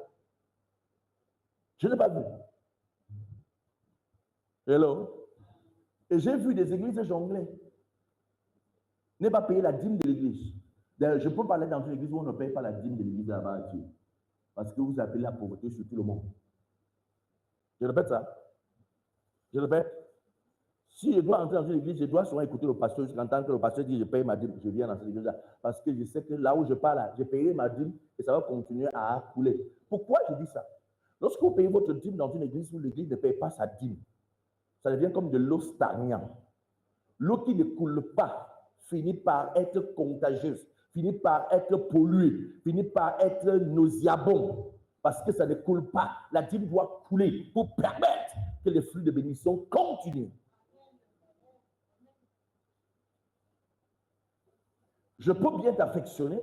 S1: Je n'ai pas vu. Hello. Et j'ai vu des églises jonglées. Ne pas payer la dîme de l'église. D'ailleurs, je peux parler dans une église où on ne paye pas la dîme de l'église là-bas à Dieu. Parce que vous appelez la pauvreté sur tout le monde. Je répète ça. Je répète. Si je dois entrer dans une église, je dois souvent écouter le pasteur jusqu'à entendre que le pasteur dit je paye ma dîme, je viens dans cette église-là. Parce que je sais que là où je parle, j'ai payé ma dîme et ça va continuer à couler. Pourquoi je dis ça? Lorsque vous payez votre dîme dans une église où l'église ne paye pas sa dîme, ça devient comme de l'eau stagnante. L'eau qui ne coule pas finit par être contagieuse, finit par être polluée, finit par être nauséabond. Parce que ça ne coule pas. La dîme doit couler pour permettre que les flux de bénédiction continuent. Je peux bien t'affectionner,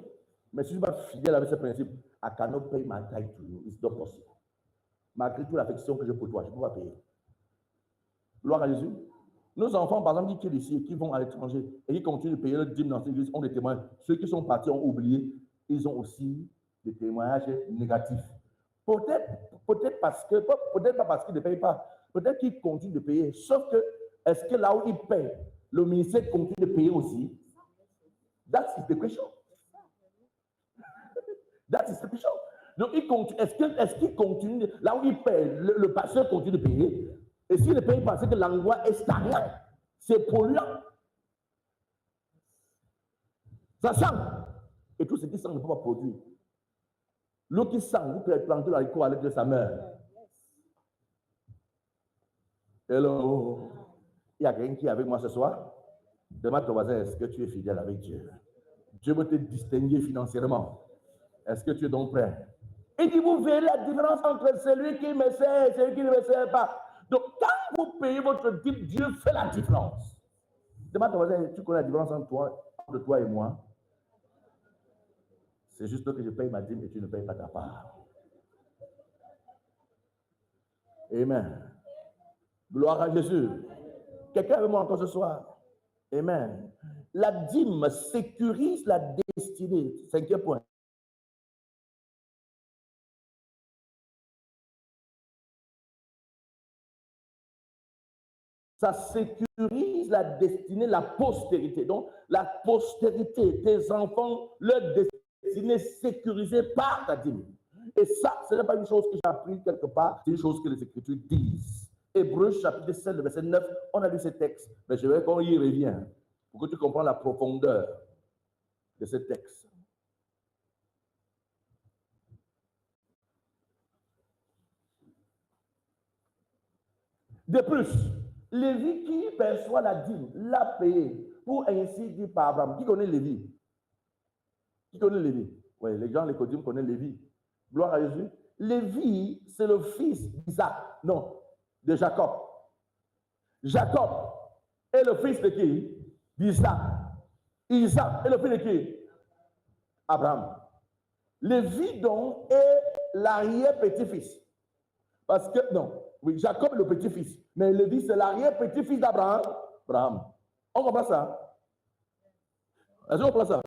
S1: mais si je ne suis pas fidèle avec ce principe, I cannot pay my tithe to you. It's not possible. Malgré toute l'affection que j'ai pour toi, je ne peux pas payer. Gloire à Jésus. Nos enfants, par exemple, qui sont ici et qui vont à l'étranger et qui continuent de payer leur dîme dans cette église, ont des témoignages. Ceux qui sont partis ont oublié, ils ont aussi des témoignages négatifs. Peut-être pas parce qu'ils ne payent pas, peut-être qu'ils continuent de payer. Sauf que, est-ce que là où ils payent, le ministère continue de payer aussi? That is the question. That is the question. Donc, est-ce qu'il continue, là où il paye, le pasteur continue de payer? Et s'il ne paye pas, c'est que l'endroit est stagnant. C'est polluant. Ça sent. Et tout ce qui sent ne peut pas produire. L'eau qui sent, vous pouvez planter l'haricot avec de sa mère. Hello. Il y a quelqu'un qui est avec moi ce soir? Demande à ton voisin, est-ce que tu es fidèle avec Dieu? Dieu veut te distinguer financièrement. Est-ce que tu es donc prêt? Il dit, vous verrez la différence entre celui qui me sert et celui qui ne me sert pas. Donc, quand vous payez votre dîme, Dieu fait la différence. Demande ton voisin, tu connais la différence entre toi et moi? C'est juste que je paye ma dîme et tu ne payes pas ta part. Amen. Gloire à Jésus. Quelqu'un avec moi encore ce soir? Amen. La dîme sécurise la destinée. Cinquième point. Ça sécurise la destinée, la postérité. Donc, la postérité, tes enfants, leur destinée sécurisée par ta dîme. Et ça, ce n'est pas une chose que j'ai appris quelque part, c'est une chose que les Écritures disent. Hébreux chapitre 7, verset 9, on a lu ce texte, mais je vais qu'on y revient pour que tu comprennes la profondeur de ce texte. De plus, Lévi qui perçoit la dîme l'a payé pour ainsi dire par Abraham. Qui connaît Lévi? Qui connaît Lévi? Oui, les gens, les codimes connaissent Lévi. Gloire à Jésus. Lévi, c'est le fils d'Isaac. Non, de Jacob. Jacob est le fils de qui? D'Isaac. Isaac est le fils de qui? Abraham. Lévi, donc, est l'arrière-petit-fils. Parce que, non, oui, Jacob est le petit-fils. Mais Lévi, c'est l'arrière-petit-fils d'Abraham. Abraham. On comprend ça? Est-ce qu'on comprend ça?